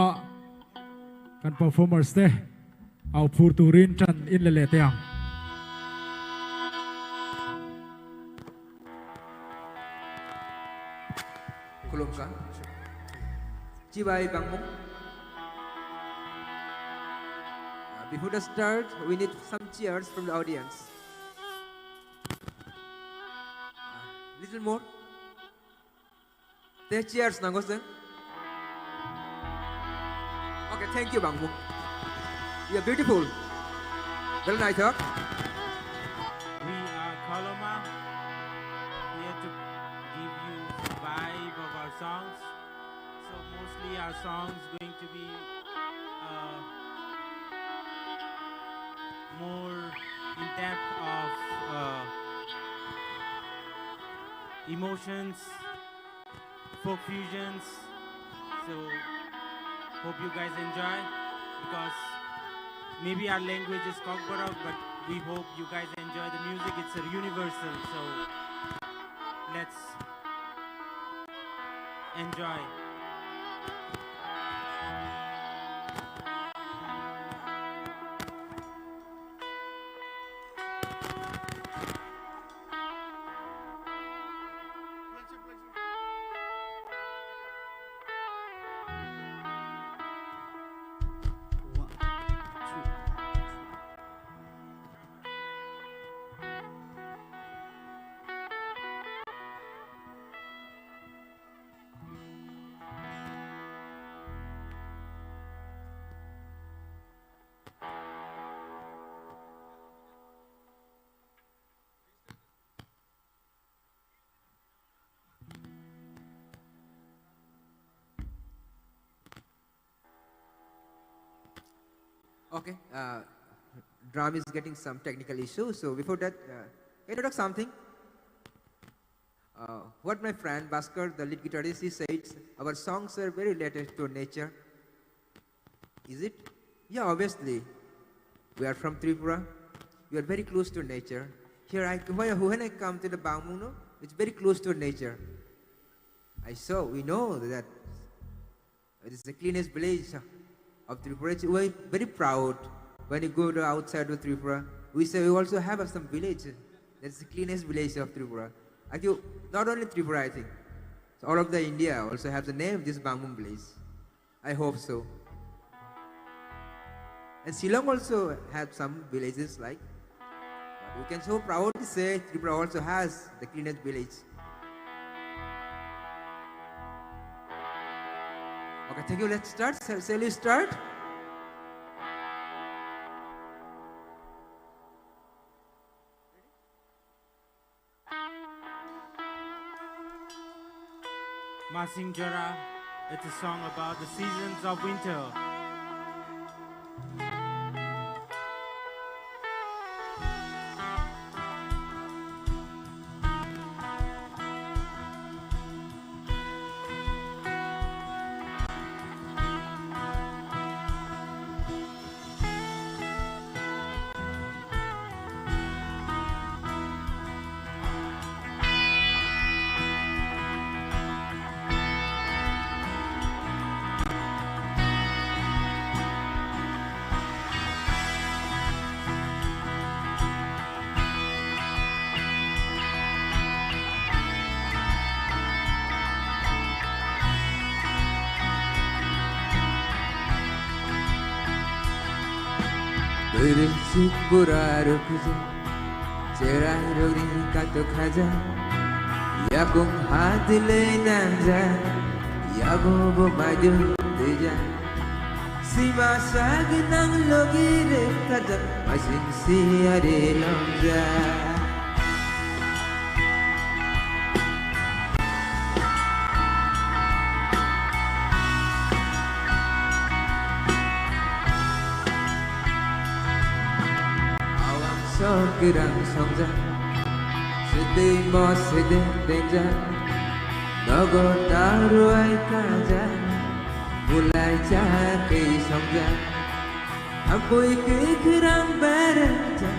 kan performers te au phur turin chan in le teang Kulumka. Cibai Bang Mung. Before the start, we need some cheers from the audience. Little more. There cheers, Nangosen. Okay, thank you, Bang Mung. You are beautiful. Very nice, huh? We are Koloma, here to give you the vibe of our songs. So mostly our songs going to be more in depth of emotions, folk fusions. So hope you guys enjoy, because maybe our language is Kokborok, but we hope you guys enjoy the music. It's a universal, so let's enjoy. Okay, drum is getting some technical issues. So before that, can I talk something? What my friend Bhaskar, the lead guitarist, he said, our songs are very related to nature. Is it? Yeah, obviously. We are from Tripura. We are very close to nature. Here, when I come to the Bangmuno, it's very close to nature. We know that it is the cleanest village of Tripura. We are very proud when you go to outside of Tripura. We say we also have some village. That's the cleanest village of Tripura. Actually, not only Tripura, I think. So all of the India also have the name of this Bangmung village. I hope so. And Shillong also have some villages like. But we can so proudly say Tripura also has the cleanest village. Okay, thank you. Let's start. Shall we start? Masing Jara, it's a song about the seasons of winter. Rinchik pura rukuja Cerai rori kato khaja Yakung hadile nanja Yago maju deja Sima sagi nang logi re kaja Masing siare longja Kirang songja Sedih mo sedih denja Nogo taru ai kaja Mulai cakai songja Ampui ke kirang berenja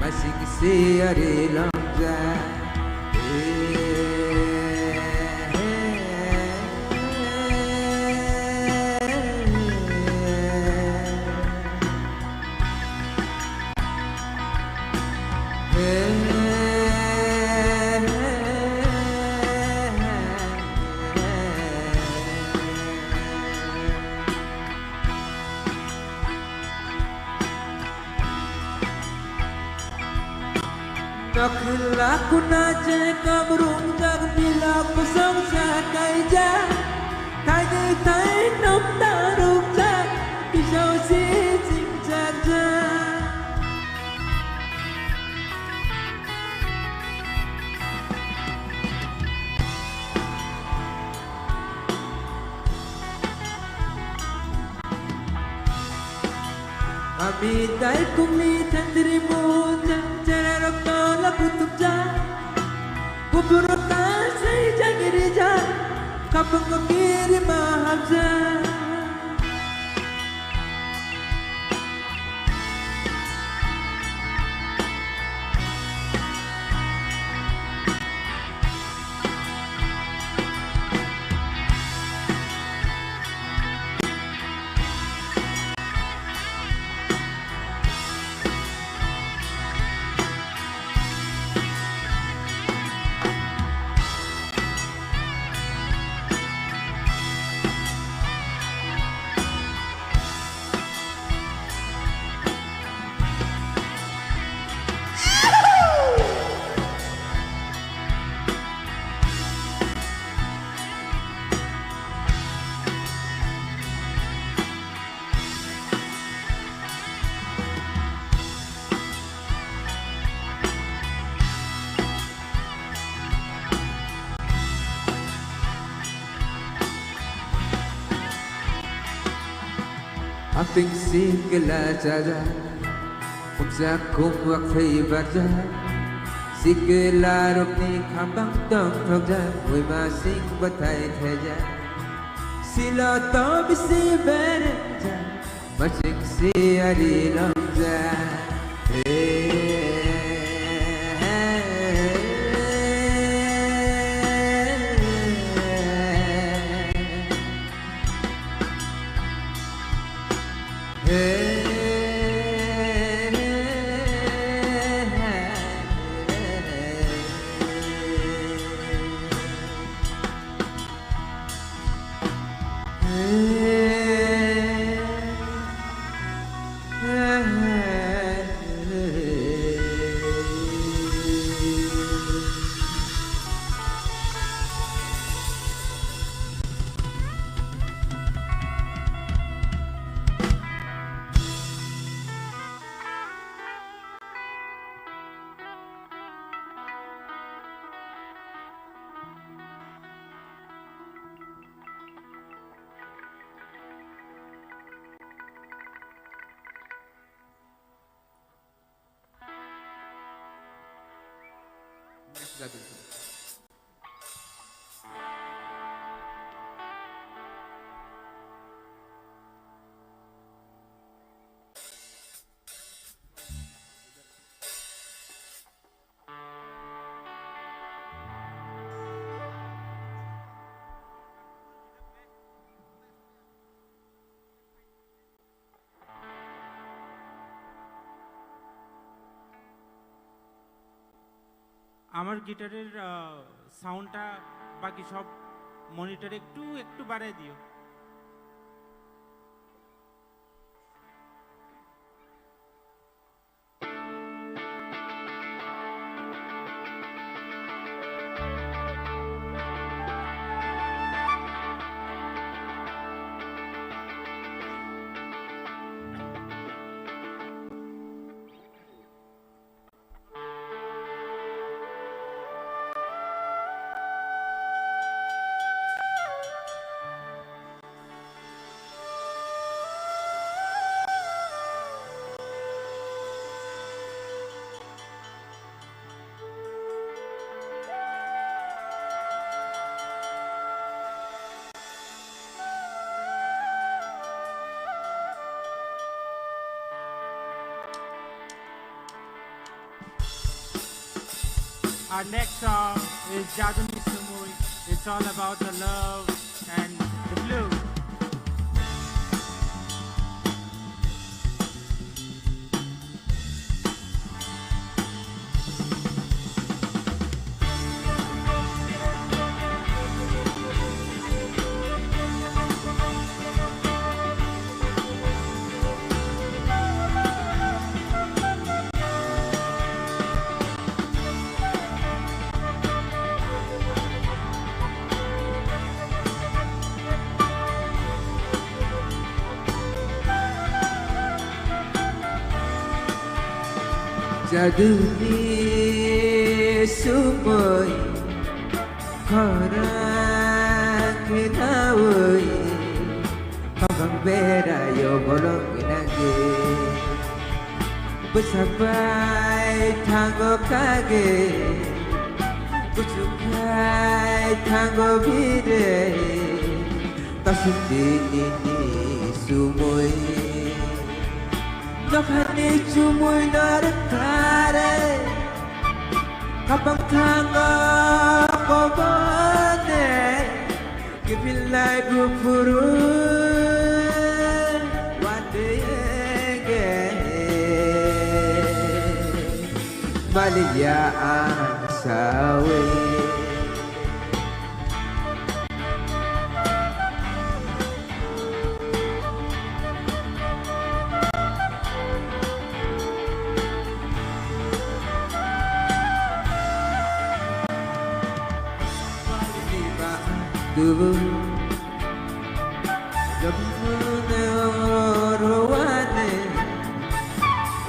Masih kesiari longja Nakhla kuna je kabrung jag bila kusang sa kai ja kai de tai nom daruk ja pisau si jing jag ja Ami dai kumi tandri munja Cerarok tolak kutub ja Kuburuk kasih jagiri ja Kapung kekiri mahab ja Aping sigla jaja Umsa kumwak fay barja Sigla rupni khambang tong thokja Ui masing batai theja Sila to bisi berenja Masing siari longja আমার গিটারের সাউন্ডটা বাকি সব মনিটরে একটু একটু বাড়ায় দিও Our next song is Jaduni Sumui. It's all about the love and the blue. Jaduni sumoi Korang kinawai Abang beda yo bolong nage Bersabai tango kage Kucukai tango bide Tasuti ini sumoi Nakhani chumuy narakare Kapag tanga ko bane Kipilay bupuru Wadege Maliyaan sawe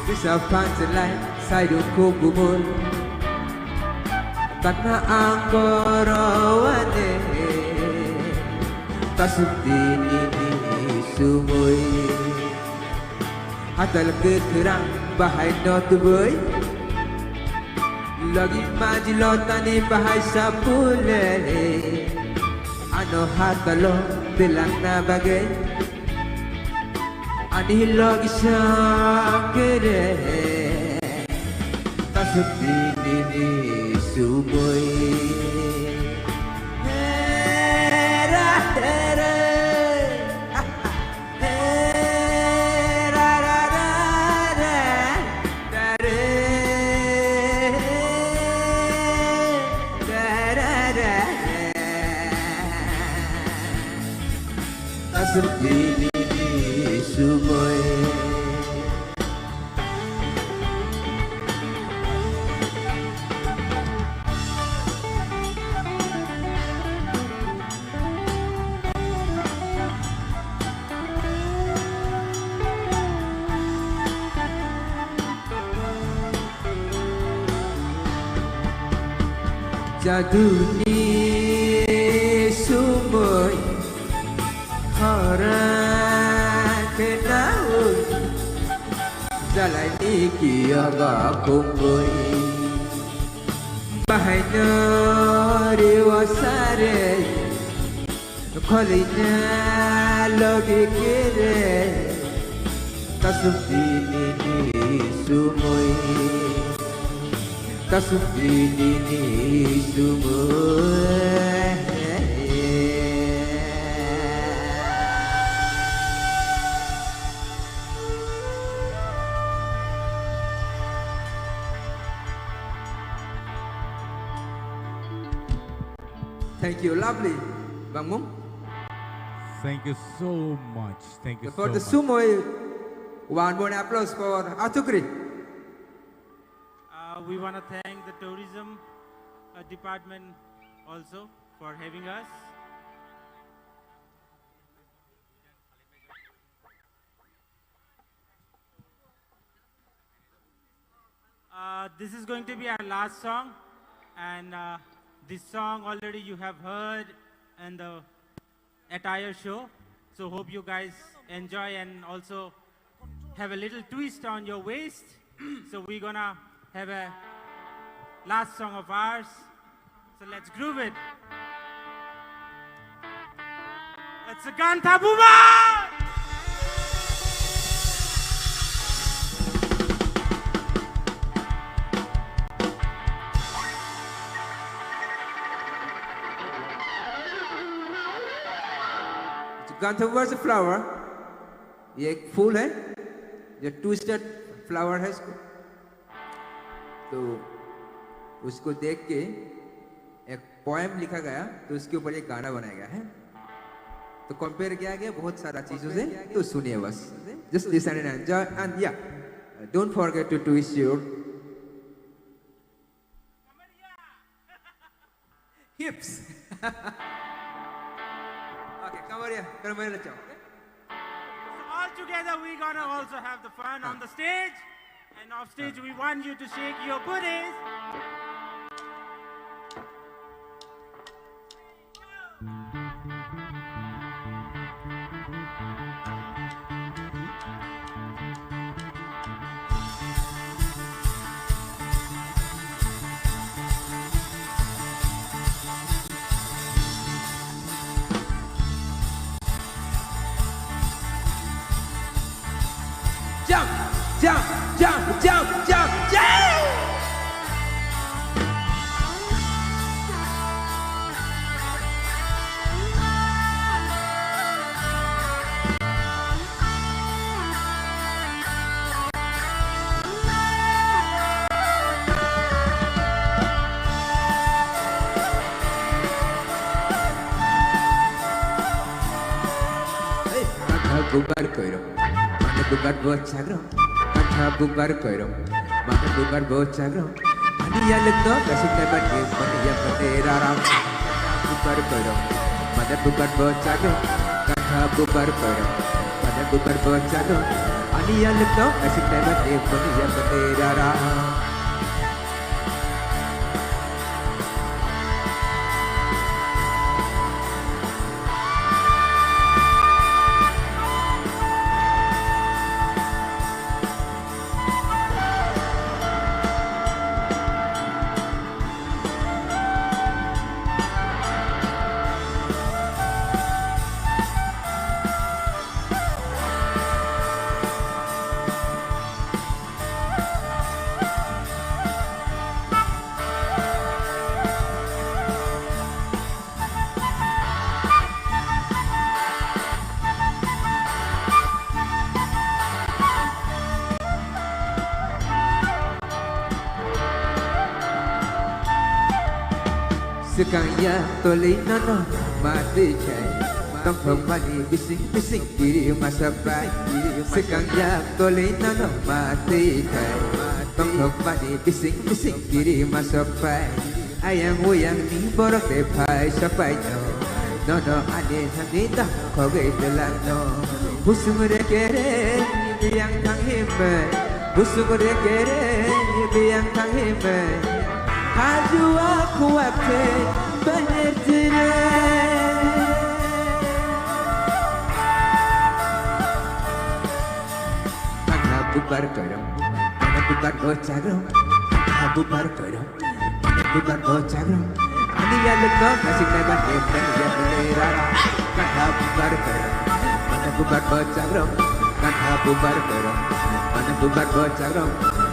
Bisa pancelai saidu kubumul Tanah anggorowane Tasudin ini sumui Hatal kekerang bahai no tubuy Lagi majilotani bahai sapule Ano hatalo bilang na bagay Anihilog isang kere Tasudin ini sumoy Hera hera Hera ra ra ra ra ra ra Tasudin ini sumoy Jaduni sumoi Orang kenal Jalan iki agak kumpul Bahaya diwasare Kolinya lagi kere Tasudin ini sumoi Tasudin ini sumoi Thank you, lovely Bang Mung. Thank you so much. Thank you For so the much. sumo, one more applause for Atukri. We want to thank the tourism department also for having us. This is going to be our last song, and this song already you have heard in the attire show. So hope you guys enjoy and also have a little twist on your waist. So we're gonna have a last song of ours. So let's groove it. It's a Gantha Buma! gone towards the flower. ये एक फूल है जो twisted flower है इसको, तो उसको देख के एक पोएम लिखा गया, तो उसके ऊपर एक गाना बनाया गया है, तो कंपेयर किया गया बहुत सारा चीजों से, तो सुनिए बस, just listen and enjoy, and yeah, don't forget to twist your hips. Okay, come over here, come here, let's go. So all together we're gonna also have the fun on the stage, and off stage we want you to shake your booties. Jump, jump, jump, jump, jump, jump! Bubar koiro, mana bubar bocagro, mana bubar koiro, mana bubar bocagro. Ani ya legno, kasih tebat ni, mana ya bendera ram. Bubar koiro, mana bubar bocagro, mana bubar koiro, mana bubar bocagro. Ani ya legno, kasih tebat ni, mana ya bendera ram. Sekaya tolina no mati cai, tong mani bising diri masa bayi. Sekaya tolina no mati cai, tong mani bising diri masa bayi. Ayang uyang ni borok de pai sapai no ade handi dah kogai telan no. Busung rekere yang kang hime, busung rekere yang kang hime. Haju aku ake bener-bener. Mana bubar koiro, mana bubar bocagro, mana bubar koiro, mana bubar bocagro. Ani ya legno kasih tebat ni, mana ya bendera. Mana bubar koiro, mana bubar bocagro, mana bubar koiro, mana bubar bocagro.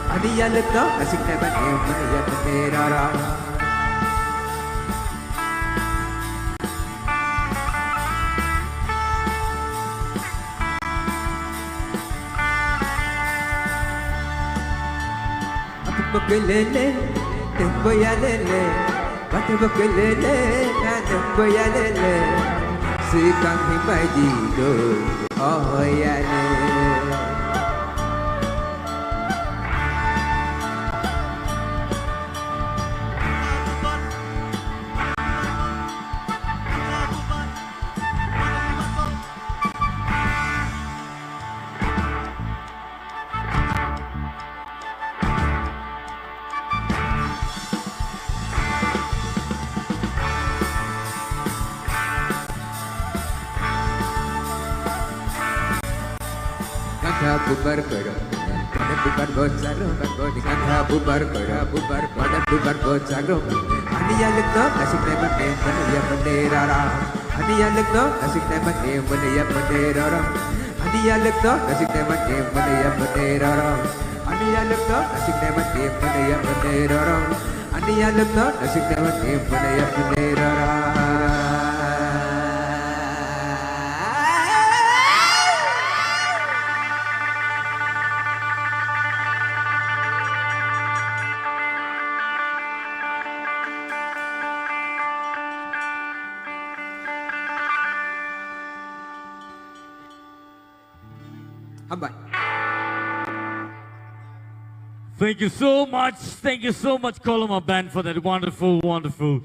Ani ya legno kasih tebat ni, mana ya bendera. Bokelele, tempoyalele, bate bokelele, na tempoyalele, si kang himajido, oh yale. Bubar koiro, mana bubar bocagro, mana bubar koiro, mana bubar bocagro. Ani ya legno kasih tebat ni, mana ya bendera ram. Ani ya legno kasih tebat ni, mana ya bendera ram. Ani ya legno kasih tebat ni, mana ya bendera ram. Ani ya legno kasih tebat ni, mana ya bendera ram. Ani ya legno kasih tebat ni, mana ya bendera ram. Hambai. Thank you so much. Thank you so much, Koloma Band, for that wonderful, wonderful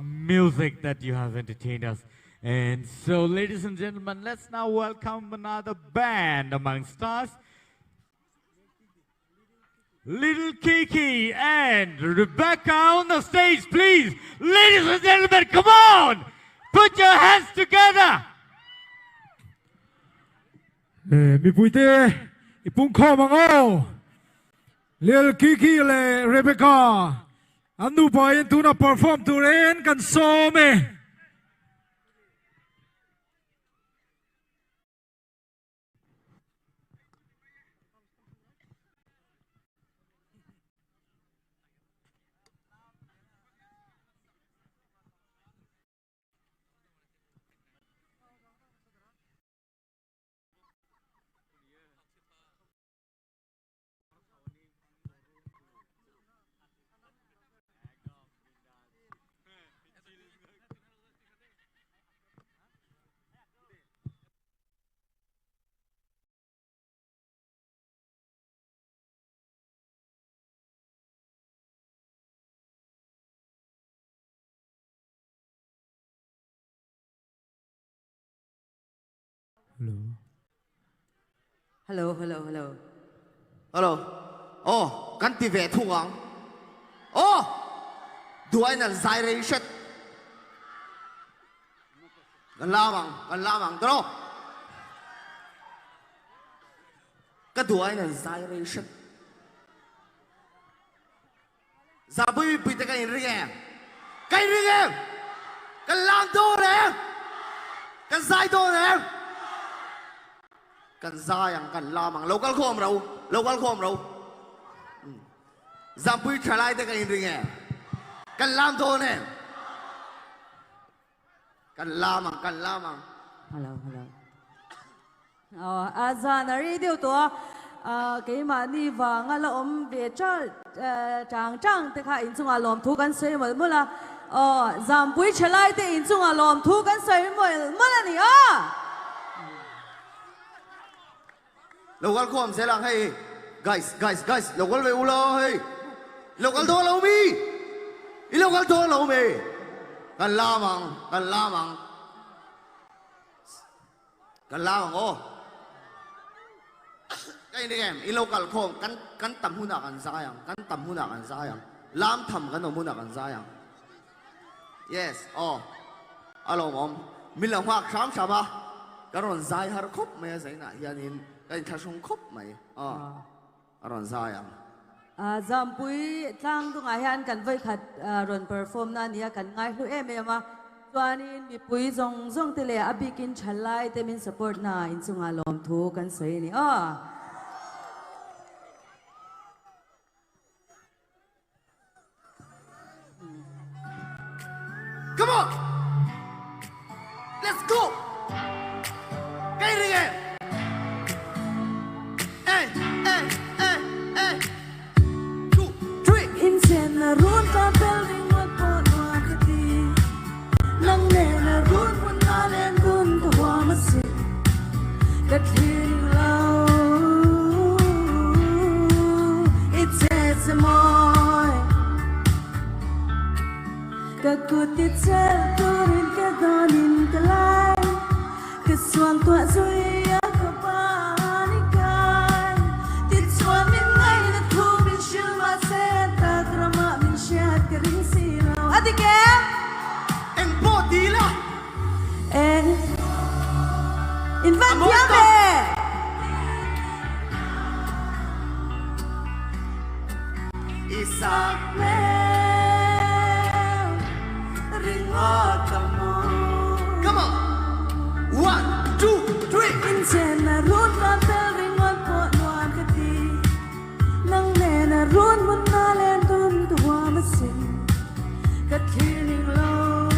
music that you have entertained us. And so, ladies and gentlemen, let's now welcome another band amongst us. Little Kiki and Rebecca on the stage, please. Ladies and gentlemen, come on! Put your hands together! มีปุยเต้อีปุ่งข้อมังโอเลี้ยกิกิเลยเรเบคก้าอันนูปอยน์ตูน่าเปอร์ฟอร์มตูเรนกันโซเมฮัลโหลฮัลโหลฮัลโหล Hello. Oh, kan ti ve thuang. Oh, duai na zaire shet. Kan lamang tro. Ka duai na zaire shet. Zabui pite ka inringe. Ka inringe. Kan lang do ne. Kan zai do ne. Kan zayang kan lamang local khom rau Zampui chalai te kan inringe kan lam do ne kan lamang ฮัลโหลฮัลโหลอาจารย์รีดิวตัวกี่มานี่ว่างละเบียจ้าจังแต่ข้าอินซุงอารมณ์ทุกันสวยหมดละจำปุ้ยเฉลยแต่อินซุงอารมณ์ทุกันสวยหมดละนี่local khom se lang hey guys local ve ulo hey local do lo mi I local do lo me kan lamang oh cái này em I local khom kan tam huna kan sayang lam tham kan huna kan sayang yes oh alo mom min la hak sham ba karon zai har khop me sai na yanin cái thằng sung khóc mày rồi sao vậy jam pui tlang tu ngai han kan vai khat ron perform na nia kan ngai hlu em ma chuanin mi pui zong te le abikin chalai te min support na in chunga lom thu kan sei ni come on let's go cái gì vậy Run ka building wat pot wa kati nang ne na run mun na len dun ka wa masi katin lao it's a moy ka kutit sel turin ka donin ka lai ka suang tua zui ka pani kai tit suan min ngai na thu min shil ma se ta drama kering silau adik em bo đi la inventiame Isak me ringot kamu come on 1 2 3 insen na run kantel ringot po nuan kati nang ne na run mun na len dun tuwa masin katining low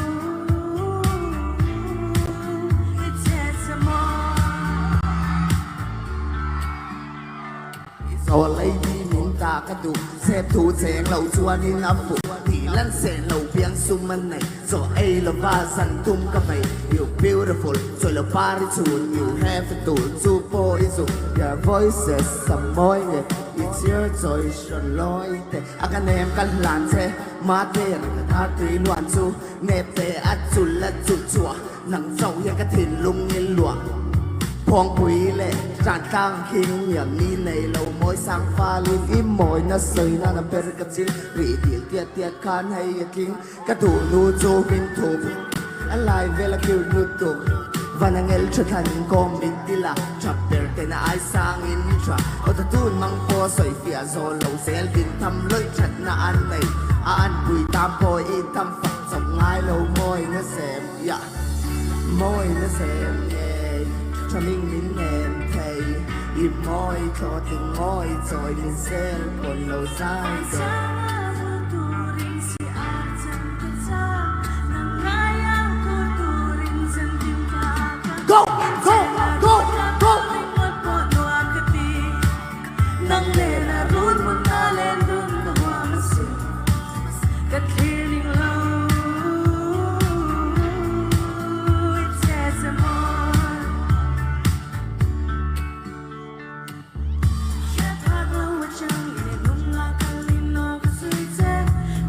it's just a more so lady min ta ka du xếp thu cheng lâu chua ni na phụ thì lăn sen lâu biang sum man này so ai la va san tum ka mai you beautiful so la party tune you have to do so boy so your voices some boy it's your choice loi te akan em kan lan se ma te ta ti luan chu ne te a chu la chu chua nang zau ya ka thin lung in lua phong quý lệ tràn tăng khi nhầm ni này lâu môi sang pha linh im môi nó sơi na nằm bên cạnh chín vị tiệt tiệt tiệt khan hay kinh các thủ nu cho kinh thủ anh lại về là kêu nu tụ và nàng el trở thành con bình tì là chập bể tên ai sang in tra ở ta tuôn mang po soi phía gió lâu sẽ bin thăm lối chặt na anh này anh bùi tam po in thăm phật dòng ai lâu môi nó xem ya môi nó xem cho mình nín em thầy im môi cho từng môi rồi mình sẽ còn lâu dài rồi go go go go nang lên là run muốn ta lên run có hoa mà xinh cất healing low it says a more shut up lo chang ni nung la kalino ka sui se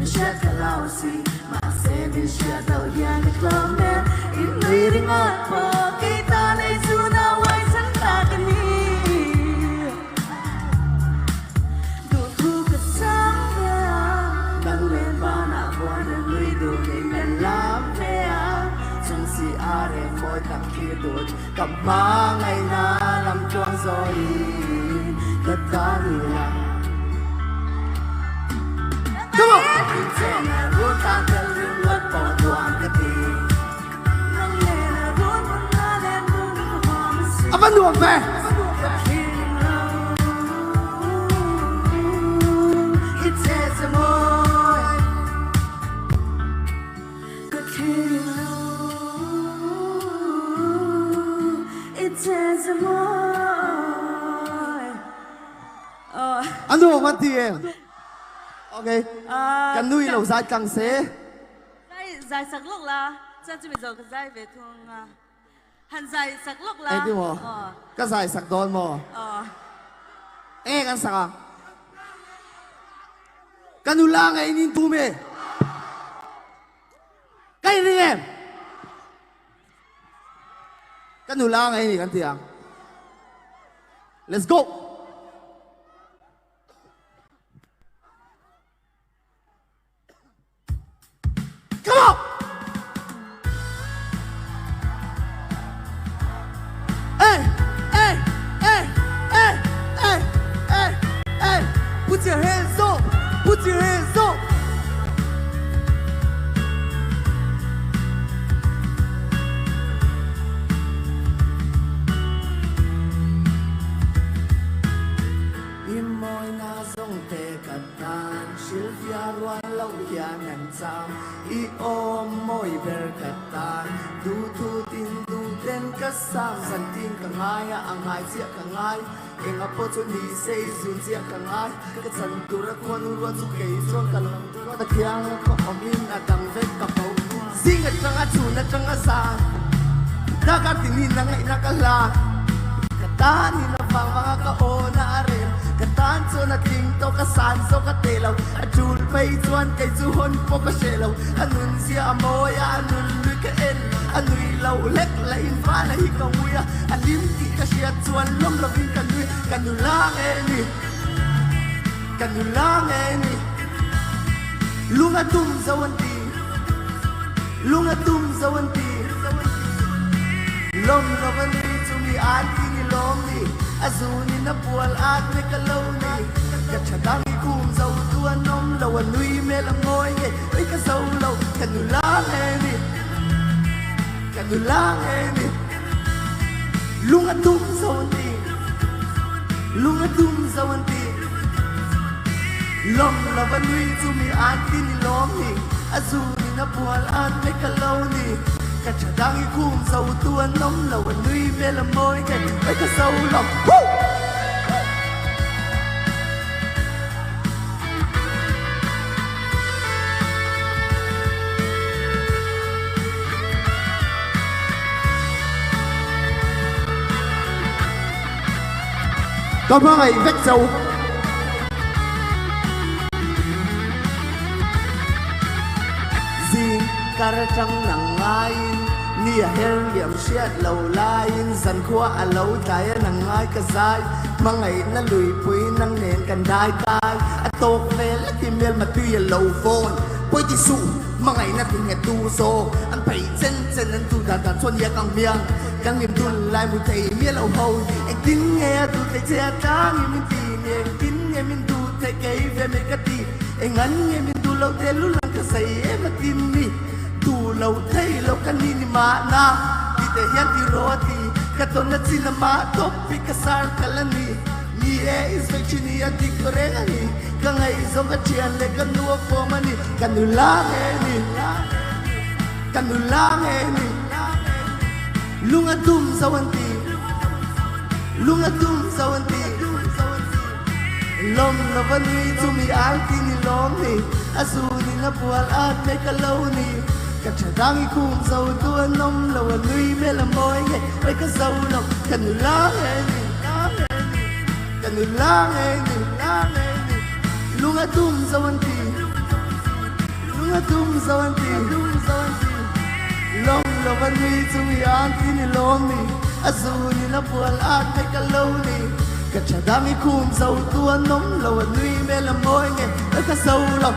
mi shut ka lao si ma se mi shut out ya ka klome in leading up kita nei su na wai san ta ka ni du thu ka sang ya nang lên ba na bo na lui du ni men lam pe a chung si are moi tak ki du kam ma ngai na lam chuang zoi ka ta ni la come on na ru ta ka lim lot po duan ka ti apa nuang pe it says a more good feeling it says a more ano mà tiền ok cần nuôi lẩu dài càng xế dài sắc lúc là chân chỉ bây giờ cái dài về thương hẳn dài sắc lúc là ê đi mò cái dài sắc đòn mò ê cái sắc à cái nu lang ấy nín tu mê cái gì em cái nu lang ấy nín cái tiếng let's go come on put your hands up, put your hands up. Imoy na zong te katan, Sylvia ruan lau ya nan cham, I om moy ber katan, du tu tin du den ka sam san tin ka ngaya angai sia ka ngai. Ang opportunity say soon siya ka ngai ka san tura ko nu ro su ke so ka lang tura ta kyang ko amin atang ve ka pau sing at tanga chu na tanga sa da ka tinin na ngai na ka la katan ni na pang mga ka o na arem katan so na ting to ka san so ka telaw ajul pai chuan kai chu hon po ka shelaw anun siya amoy anun lu ka en anui lau lek la in fa la hi ka muya alim ti ka shia chuan lom lo in ka nui kan nu lang e ni kan nu lang e ni lunga tum zawanti lunga tum zawanti lom lo van ti chu mi an ti ni lom ni azuni na pual at me ka lo ni ka chadang i kum zau tu anom lo anui me la ngoi nge ai ka zau lo kan nu lang e ni kan nu lang e ni lunga tum zawanti lunga tum zawanti lom la van wi tu mi an ti ni lom ni azuni na pual at me ka lo ni ka chadang i kum zau tu anom lo anui me la ngoi nge ai ka zau lo có bao ngày vết dầu gì cả trăng nắng ai nia hel điểm xiết lâu lai dần khoa lâu trái nắng ai cả dài mà ngày nó lùi quý năng nền cần đai tai tô về lấy kim miên mà tuy lâu phone bôi đi sụ mà ngày nó từng ngày tu so anh phải chân chân anh tu đàn đàn xuân ya càng miệng càng niềm tuôn lại một thầy miên lâu hầu anh tin nghe tu thầy che ta nghe mình tin anh tin nghe mình tu thầy cây về mấy cái gì anh ngắn nghe mình tu lâu thế lúc lăng cả say em mà tin đi tu lâu thấy lâu cái ni mà na đi te hian ti ro ti cái tôn nó chỉ là mà top pick cái sar cái là ni ni e is vậy chỉ ni anh đi có rẻ ni cái ngày giống cái chuyện lấy cái nua phô mà ni cái nụ lá nghe ni cái nụ lá nghe ni lung anh tum sao anh ti lung anh tum sao anh ti lom nó vẫn đi tu mi ăn ti ni lom ni azu ni na bual at mấy cái lâu ni cái trái đang khum dầu tua nông lâu anh nuôi mẹ làm môi nghe mấy cái dầu nồng cái nụ lá nghe ni cái nụ lá nghe ni lung anh tum sao anh ti lung anh tum sao anh ti lom nó vẫn đi tu mi ăn ti ni lom ni azu ni na bual at mấy cái lâu ni cái trái đang khum dầu tua nông lâu anh nuôi mẹ làm môi nghe mấy cái dầu nồng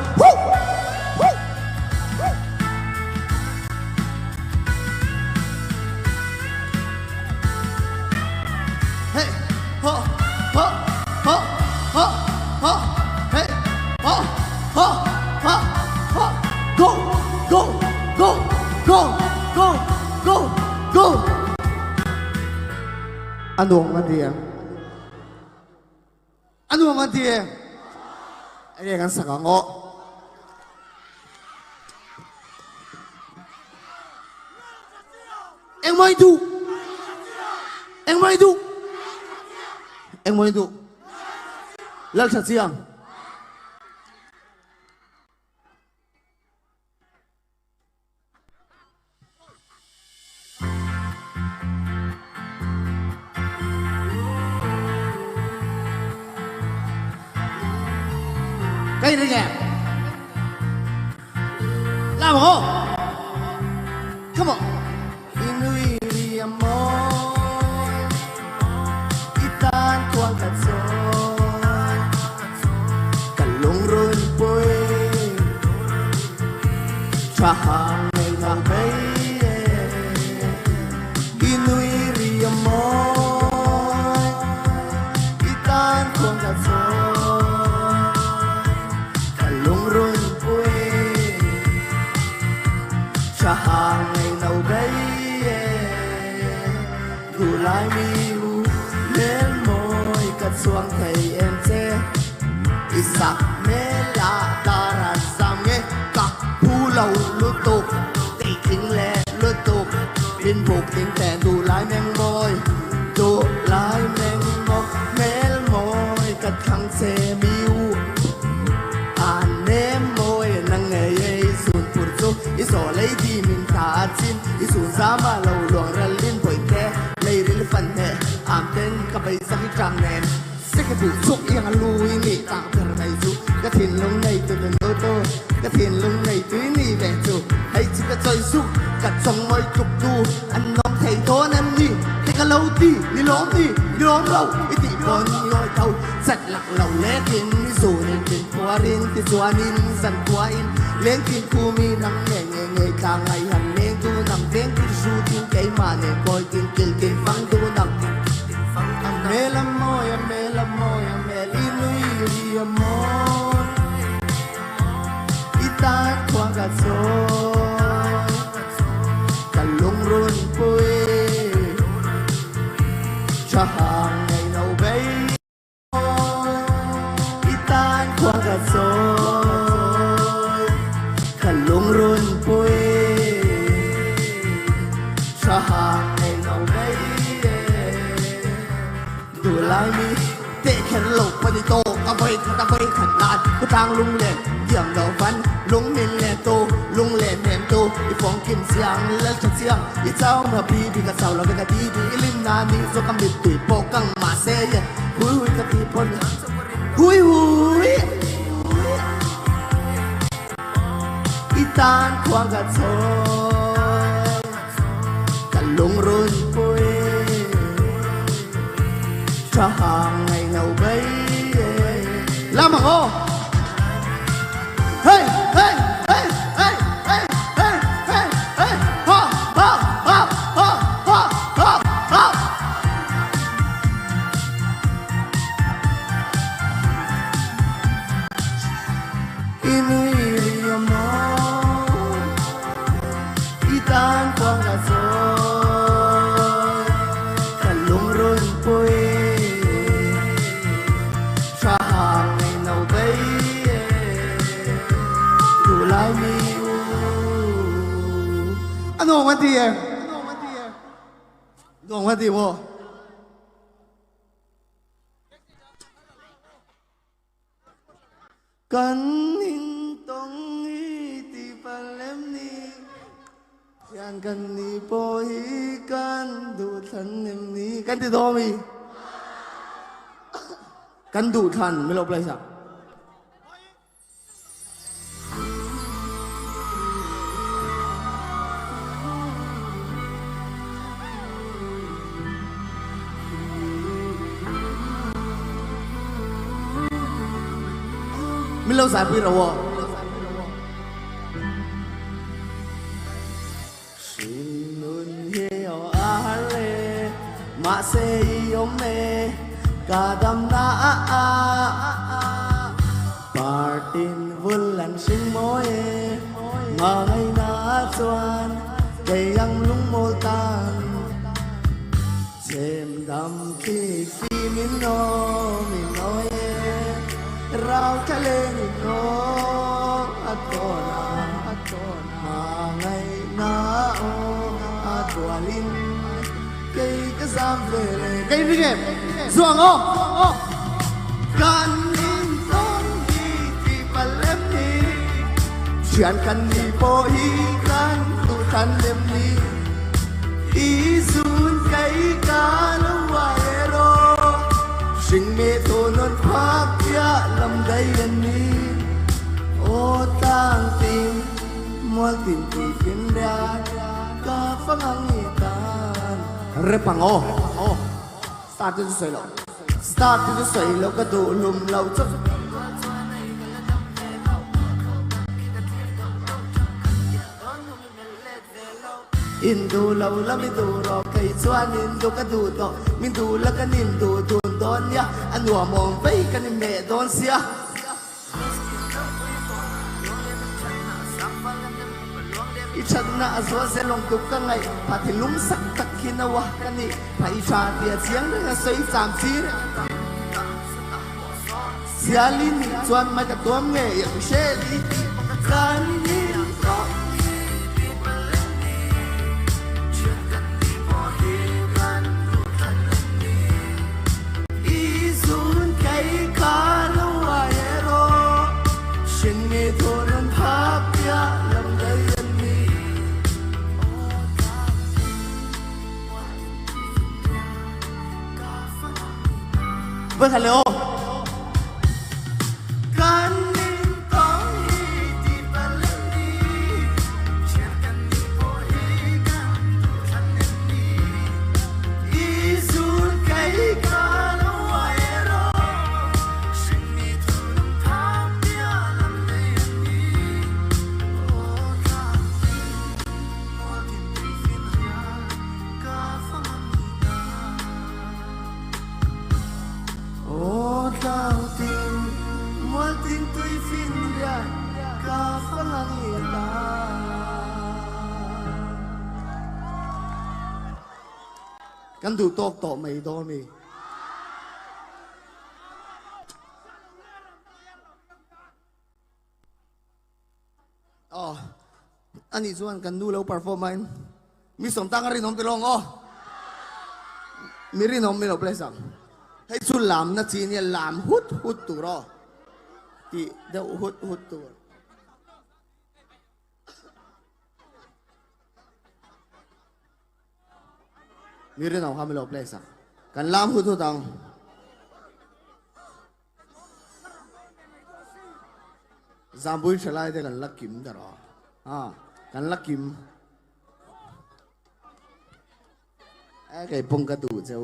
Ano ang tiyan? Ay kan sa kango. Em mo itu. Lal sa siyang. Cái này nè, làm hả? Come on. Inui amor, itan kuang katsoy, kalung run boy, trahang ngay nang bay. Inui amor, itan kuang katsoy. Hàng ngày nấu gây đủ lại mi u lên môi cất xuống thầy em che isak mê la ta ra sam nghe các pu lâu lút tục tị kính lẹ lút tục bên buộc tiếng tè đủ lại men môi đủ lại men môi mê môi cất khăng xe mi u an ném môi nang ngày ấy sụt phụt xuống iso lấy đi mình ta chín isu zama lâu luang ra liên bồi khe lấy đến phần nè am tên các bây giờ cái trang nè sẽ cái buộc chúc yang lui nị tạm thời này chú cái thiền lông này từ đến ô tô cái thiền lông này tuy nị về chú hay chỉ cái chơi chú cái trong môi chụp đu anh nong thầy thố em đi thì cái lâu đi lóm lâu ít đi con nhoi thâu giật lạc lâu lẽ tiền dù nên tiền qua rin tiền xóa nín dần qua in lên tiền khu mi nắng nhẹ nhẹ ta ngày hằng nên tu nằm tiếng tu su tiếng cái mà nên coi tiếng tiền phăng tu nằm anh mê lắm môi anh mê inui amor ita quang cả rồi cả lung run bôi cho hàng ngày nấu bấy ita quang cả rồi cả lung run bôi cho hàng ngày nấu bấy đủ lại mi tệ khen lộc mà đi tô ta vây khẩn đàn cứ tang lung lên điểm đầu văn lung min lên tô lung lên ném tô i phong kim xiang lel chặt xiang i chao mà bi cả sao là cái đi lim na ni so cam bịt tụi po căng mà xe hui hui cái tan khoang gạt thôi cả lung run vui cho hàng ngày nào bấy làm bằng ô hey hey hey hey hey hey hey hey ha ha ha ha ha ha ha ini amor itan quang gạt rồi cả lung run vui cho hàng ngày nào bấy đủ lại mi anh nong anh đi em nong anh đi vô kan hintong iti palemni yan kan ni pohi kan du than ni kan ti do mi kan du thanไม่ลบเลยสักไม่ลบสายพี่เราวะสินุนเฮียวอาเลมาเซยอมเมกาดำนาปาร์ตินวุลลันชิงโมเอมาไงนาจวนใจยังลุงโมตันเจมดำที่ฟีมินโนมิโนเอเราทะเลนิโนอัตโตนามาไงนาโออัตวลินcây cái giam về này cây đi kẹp ruộng ô can in ton đi thì bà lem đi chuyện can đi po hi can tu tan lem đi ý sun cây cá lâu hoài ro sinh mê thô non phát ya làm đây anh đi ô tang tim mual tim ti phiền ra cá phăng ang itan repango start to say lo ka du lum lau chak Indu lau la mi du ro kai chuan indu ka du to min du la ka nin du tun don ya anwa mong vei ka ni me don sia Ichana azwa se long tuk ka ngai pati lum sak tak kinawa kani pai cha tia chiang na sei sam chi sialin chuan mai ka tom nge yang she li kan ni izun kai ka lo wa ero shin me thorun phap ya lam dai Vâng, hello. Kan nin tong hi ti palan ni chen kan ni po hi kan tu chan ni izul kai ka lo ai ro shin ni thun tha pia lam dai ni o ka o tin ti fin ya ka phang ni ta ô tao tin mual tin tôi fin ra ca phăng ang ta kan du tok to mai do mi anh ấy chuan kan du lo performance mi som tang ri nom tilong mi ri nom mi lo play sangให้ชุนลามนะจีเนี่ยลามฮุดตัวรอที่เดี๋ยวฮุดตัวมีเรื่องของเขาไม่ลบเลยสักกันลามฮุดตังจำบุญเฉลยเด็กกันลักกิมเด้อ กันลักกิมไก่ปงกระดูเจ้า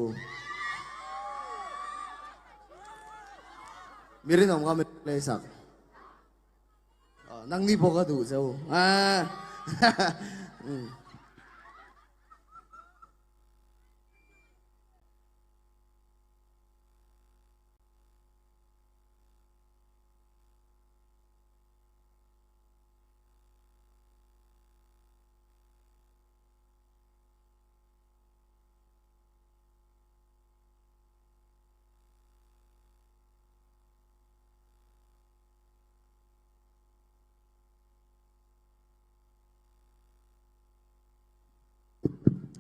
มีเรื่องของเขาไม่เลยสักนั่งนี่ปงกระดูเจ้า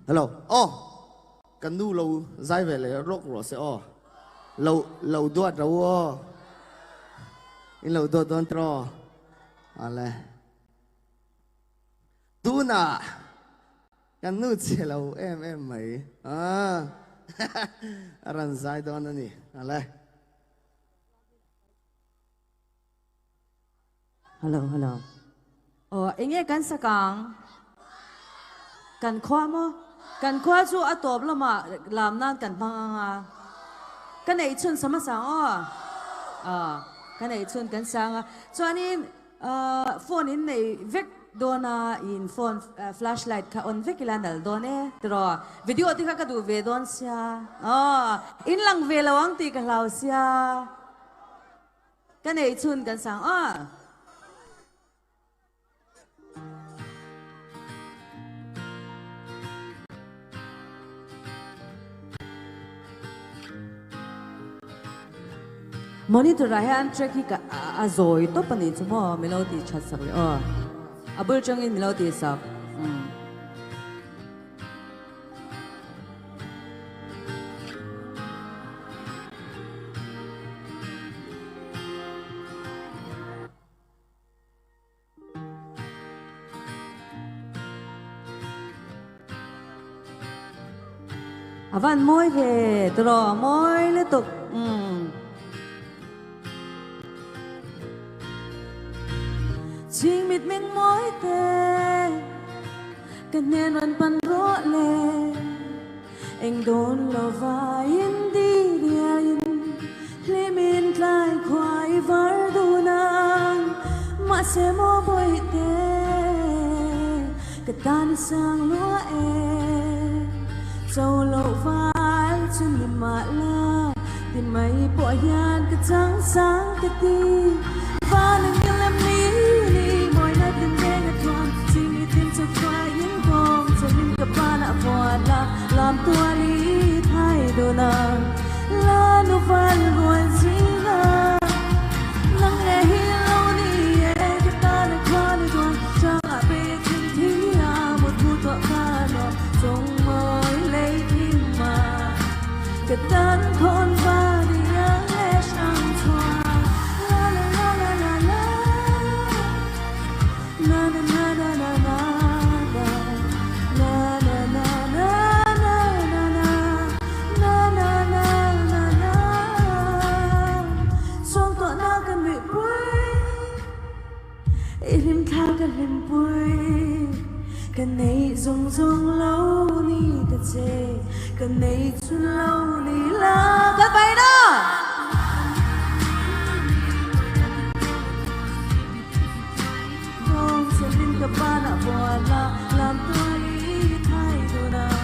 hello cần nu lâu dài về lại rốc rồi sẽ lâu lâu đuột đâu in lâu đuột đón trò lại tu nà cần nu chỉ lâu em mấy ran dài đón anh nè lại hello anh ngheกันสักครั้งกันความมั้กันคว้าจู่อัตบละมาลามนั่นกันพังกันไอชุนสมัสังกันไอชุนกันสังส่วนนี้โฟนอินในเวกโดนาอินโฟนแฟลชไลท์ค่ะออนเวกิลันดัลโดนตรอวิดีโอที่ข้าก็ดูเวดอนเสียอินหลังเวลวังตีกันเราเสียกันไอชุนกันสังmonitor rahan track hi ka azoi to pani chumo melody chat sak le abul changin melody sak avan moi ve tro moi le tok chinh mịt mình mối tê cần nên vẫn bắn rõ lệ anh đốn lò vai in đi điên lê min lại khoai vár đu nàng mà sẽ mô bôi tê cái tan sang lúa châu lộ vai chân nhìn mạ la tìm mây bộ hiền cái trắng sáng cái ti và đừng như làm ní làm tua lý thay đồ nàng la nu van buồn gì na nắng nghe hi lâu đi cái ta đã qua đi rồi chẳng à biết tin thi một khu tọa ca nọ trong mới lấy tim mà cái tan thôn va đi nhớ nghe sang choa la la la la la la na na na na na lim thaกันlim buiกันnày rong rong lâu ni ta chêกันnày chun lâu ni la các bạn đó không sẽ linh các bạn đã bỏ la làm tôi thay đồ nào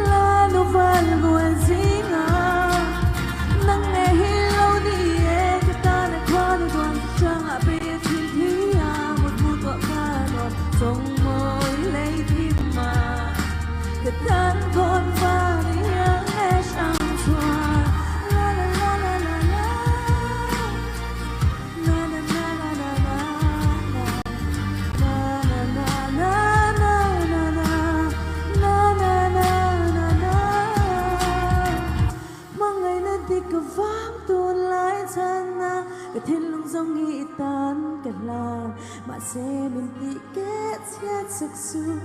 la nó van buồn gì ngờ nắng ngày hi lâu đi cái ta đã qua đi còn chẳng à biết trong môi lấy tim mà cái tan con va đi nhớ nghe sang choa la la la la la la la la la la la la la la mang ngày nên thì cả vang tuôn lại chân na cái thiên lung giống nghĩ tan cái làng mà sẽ mình bị kết chết sức xuống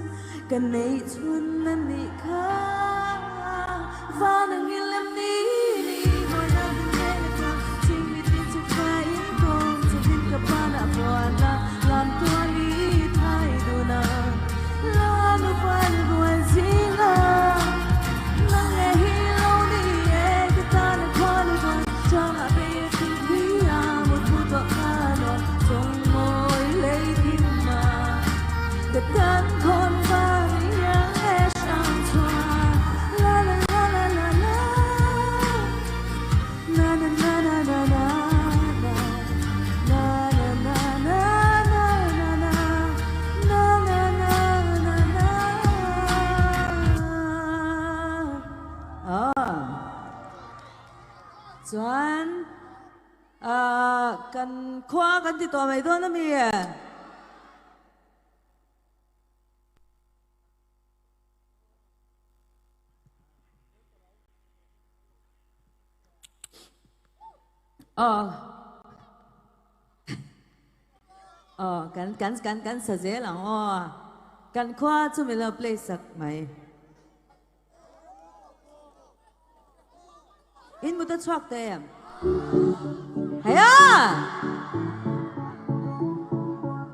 cái này chuồn nên đi khá và đừng nghĩ làm đi mỗi lần từng ngày là con chính vì tin chắc phải con cho nên các bạn đã bỏ la làm tôi lý thay Chuan kan khóa kan ti to mai don na miกันสะเจหลังกันคว้าจุ่มเราเพลย์สักไหมอินมุตชอกเต็มเฮ้ย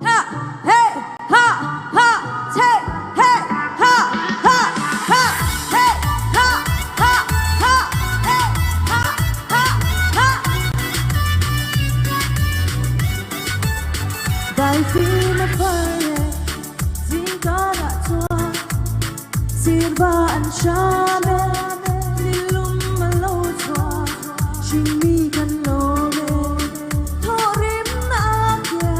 ฮะเฮ้ฮะเช่เฮ้ฮะเฮ้ฮะเฮ้Dai fino a fare zingara tua sirva anshame nilum malo tua shimi kan lome thorim na kya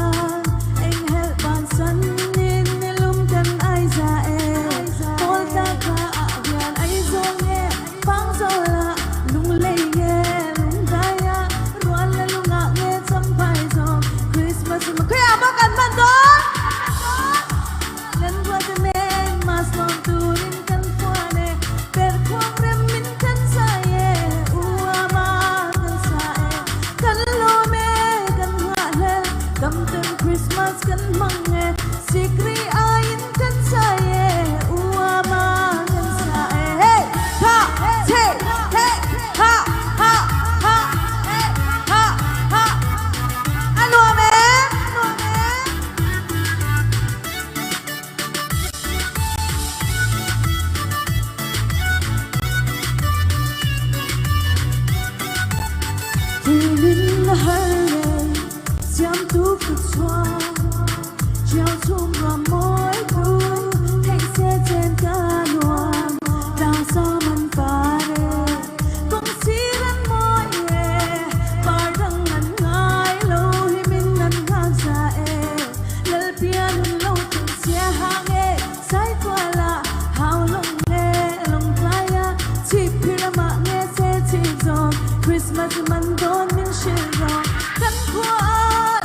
eng hel ban san nin nilum kan ai za hol ta ka avian ai zong ye pang zola lung lei ye lung daya ruan la lunga nge champai zong Christmas ma kya ba kan man do len wa de men mas long turin kan fuane per kwang rem min kan sa ye uama kan sa kan lo me kan ha le dam tem Christmas kan mang e sikri ain kan sa ye uama kan sa hey ha che hey ha hey ha ano me Feeling the hurry, xem tu cực xoa, treo chung vào mỗi thu, thành xe trên ca nua, đào sao mình phá đê, cũng chỉ đến mỗi ngày, bao đằng ngần ngái lâu hi mình ngần ngang xa lal pian lâu từng xe hàng sai qua là hào lòng nghe lòng kaya, chỉ pirama nghe xe chỉ rồi, Christmas man don min shiro, kan khua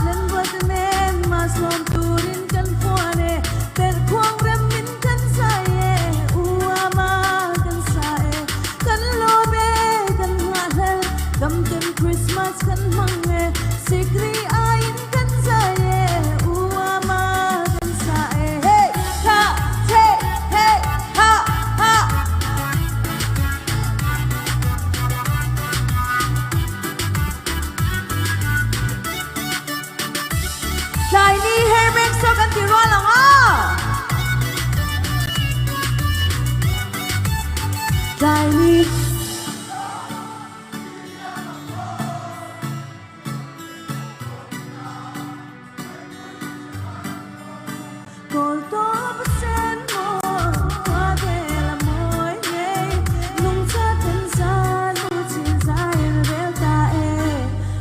len wat men mas lom turin kan fuane, per kwang rem min kan saye, uama kan saye, kan lobe kan halal, dam tem Christmas kan mange, sikri ain kan saye, uama kan saye, hey ha hey ha Lai ni hermek so kan ti ro lang Lai ni Col to sen mo qua de la moi nei nung sa ten sa lu chin sai rel ta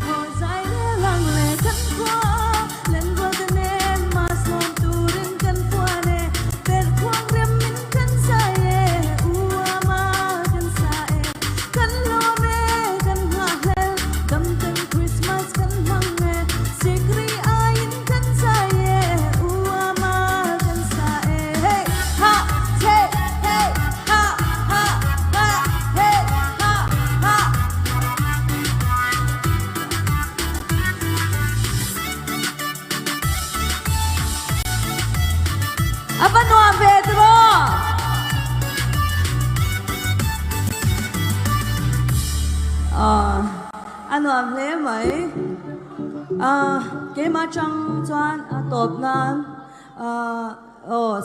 ho sai de lang le kan qua len go de nen mas lom turin kan fuane per kwang rem min kan sai uama kan sai kan lo me kan ha hel dam ten Christmas kan mange sikri ain kan sai uama kan sai hey ha hey ha hey ha Apa no Pedro? Ano ang hle mai? Ke ma chang chuan top nan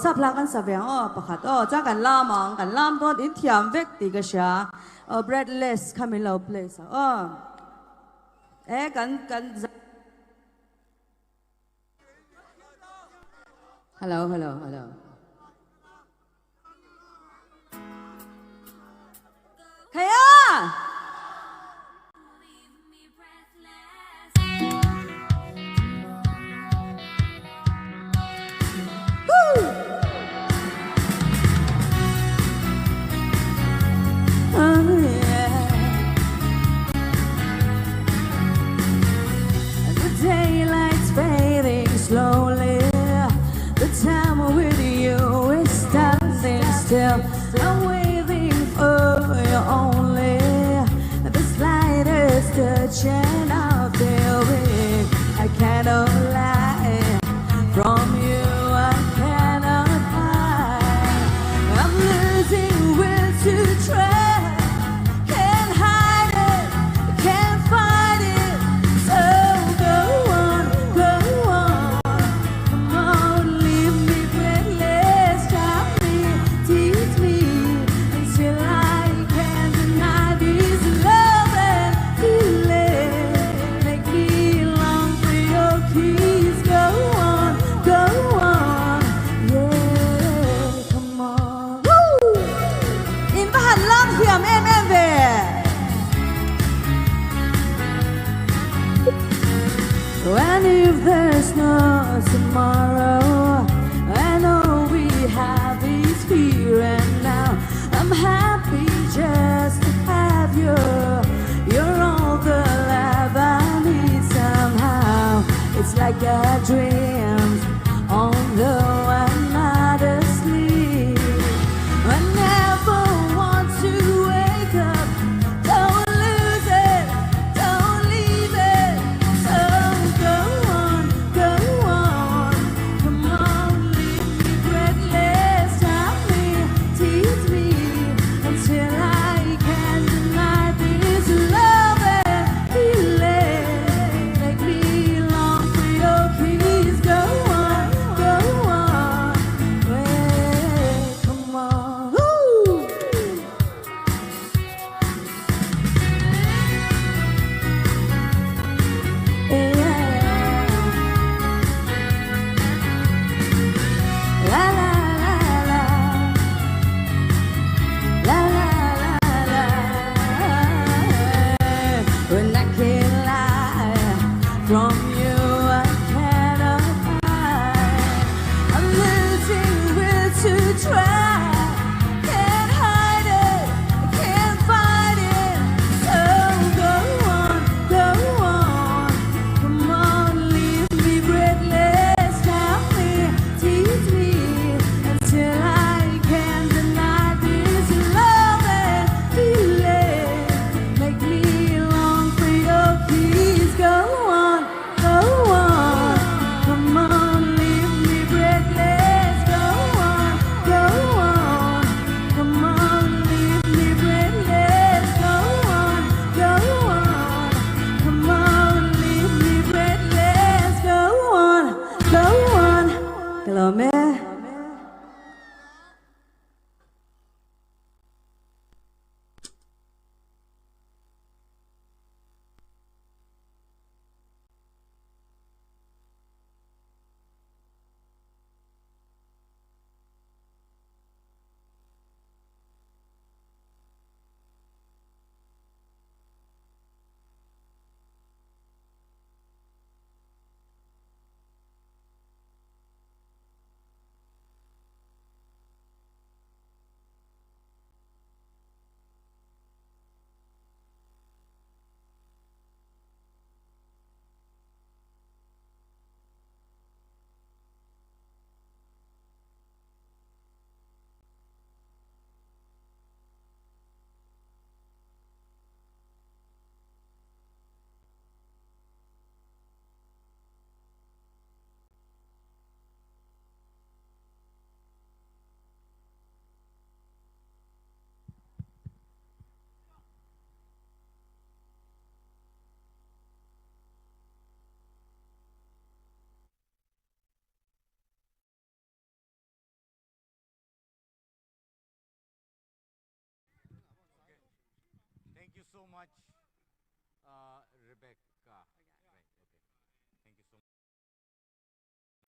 sap la kan sa veng pakhat cha kan lam ton in thiam vek ti ka sha breadless kamilo place kan Hello Kaya just a chain out there with. I cannot lie from you. I cannot hide. I'm losing will to try. Can't hide it, can't fight it. So go on, go on. Come on, leave me breathless. Stop me, tease me until I can't deny this love and feeling. Make me long for your kiss. Go on, go on. Yeah, come on. Woo! In Bahan Lam Hiam em về. And if there's no tomorrow, I know we have this fear, and now I'm happy just to have you. You're all the love I need somehow. It's like a dream, although I'm not asleep. I never want to wake up. Don't lose it, don't leave it. So go on, go on. Come on, leave me breathless. Stop me, tease me until I can't deny this love and feeling. Make me long for your kiss. Go on, go on. Wait, come on. Woo! La la la la, la la la la. When I can't lie from you, I cannot hide. I'm losing will to try. Can't hide it, can't fight it. So go on, go on. Come on, leave me breathless. Stop me, tease me until I can't deny this love and feeling. Make me long for your kiss. Go on, go on. Come on, leave me breathless. Go on, go on. Come on, leave me breathless. Go on, go on. Come on, leave me breathless. Go on, go on. Hello, man. Thank you so much, Rebecca. Right, okay. Thank you so much.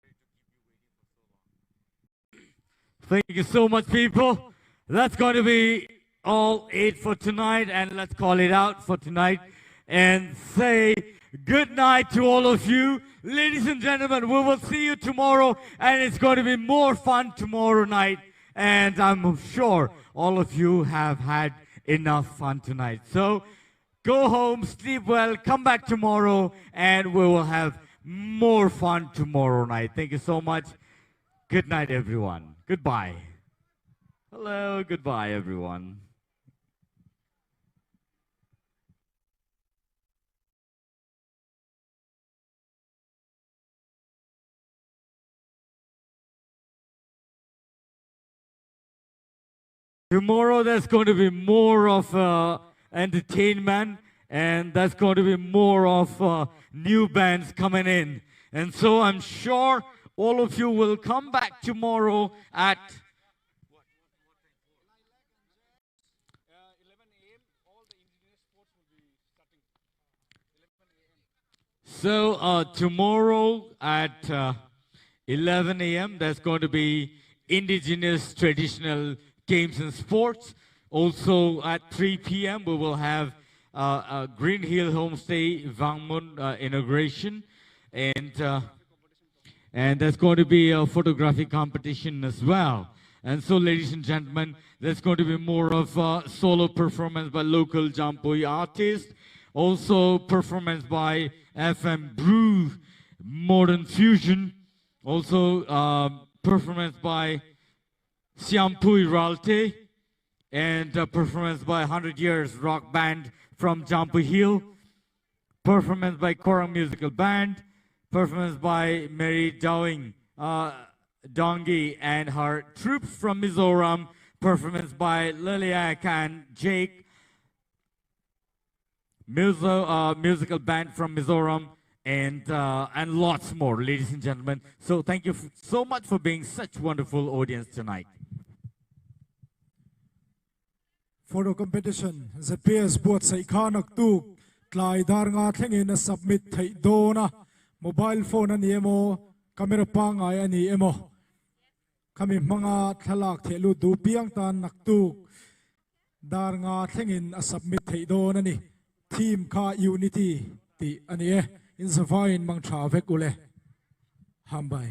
Sorry to keep you waiting for so long. Thank you so much, people. That's going to be all 8 for tonight, and let's call it out for tonight and say good night to all of you. Ladies and gentlemen, we will see you tomorrow, and it's going to be more fun tomorrow night. And I'm sure all of you have had enough fun tonight. So go home, sleep well, come back tomorrow, and we will have more fun tomorrow night. Thank you so much. Good night, everyone. Goodbye. Hello, goodbye, everyone. Tomorrow there's going to be more of entertainment, and there's going to be more of new bands coming in. And so I'm sure all of you will come back tomorrow at 11 a.m. Tomorrow at 11 a.m. there's going to be indigenous traditional games and sports. Also at 3 p.m. we will have Green Hill Homestay Vangmun inauguration, and there's going to be a photography competition as well. And so, ladies and gentlemen, there's going to be more of solo performance by local Jampui artists, also performance by FM Brew Modern Fusion, also performance by Siampui Ralte, and performance by 100 Years Rock Band from Jampui Hill, performance by Korang Musical Band, performance by Mary Dowing Dongi and her troops from Mizoram, performance by Liliak and Jake, musical band from Mizoram, and lots more, ladies and gentlemen. So thank you so much for being such wonderful audience tonight. Photo competition ZPS buat sai khanak tu tlai dar nga thlengin a submit thei dona mobile phone ani emo camera pangai ani emo kami manga thalak thelu du piang tan nak tu dar nga thlengin a submit thei dona ni team kha unity ti ani in zavai in mang tha vek ule hambai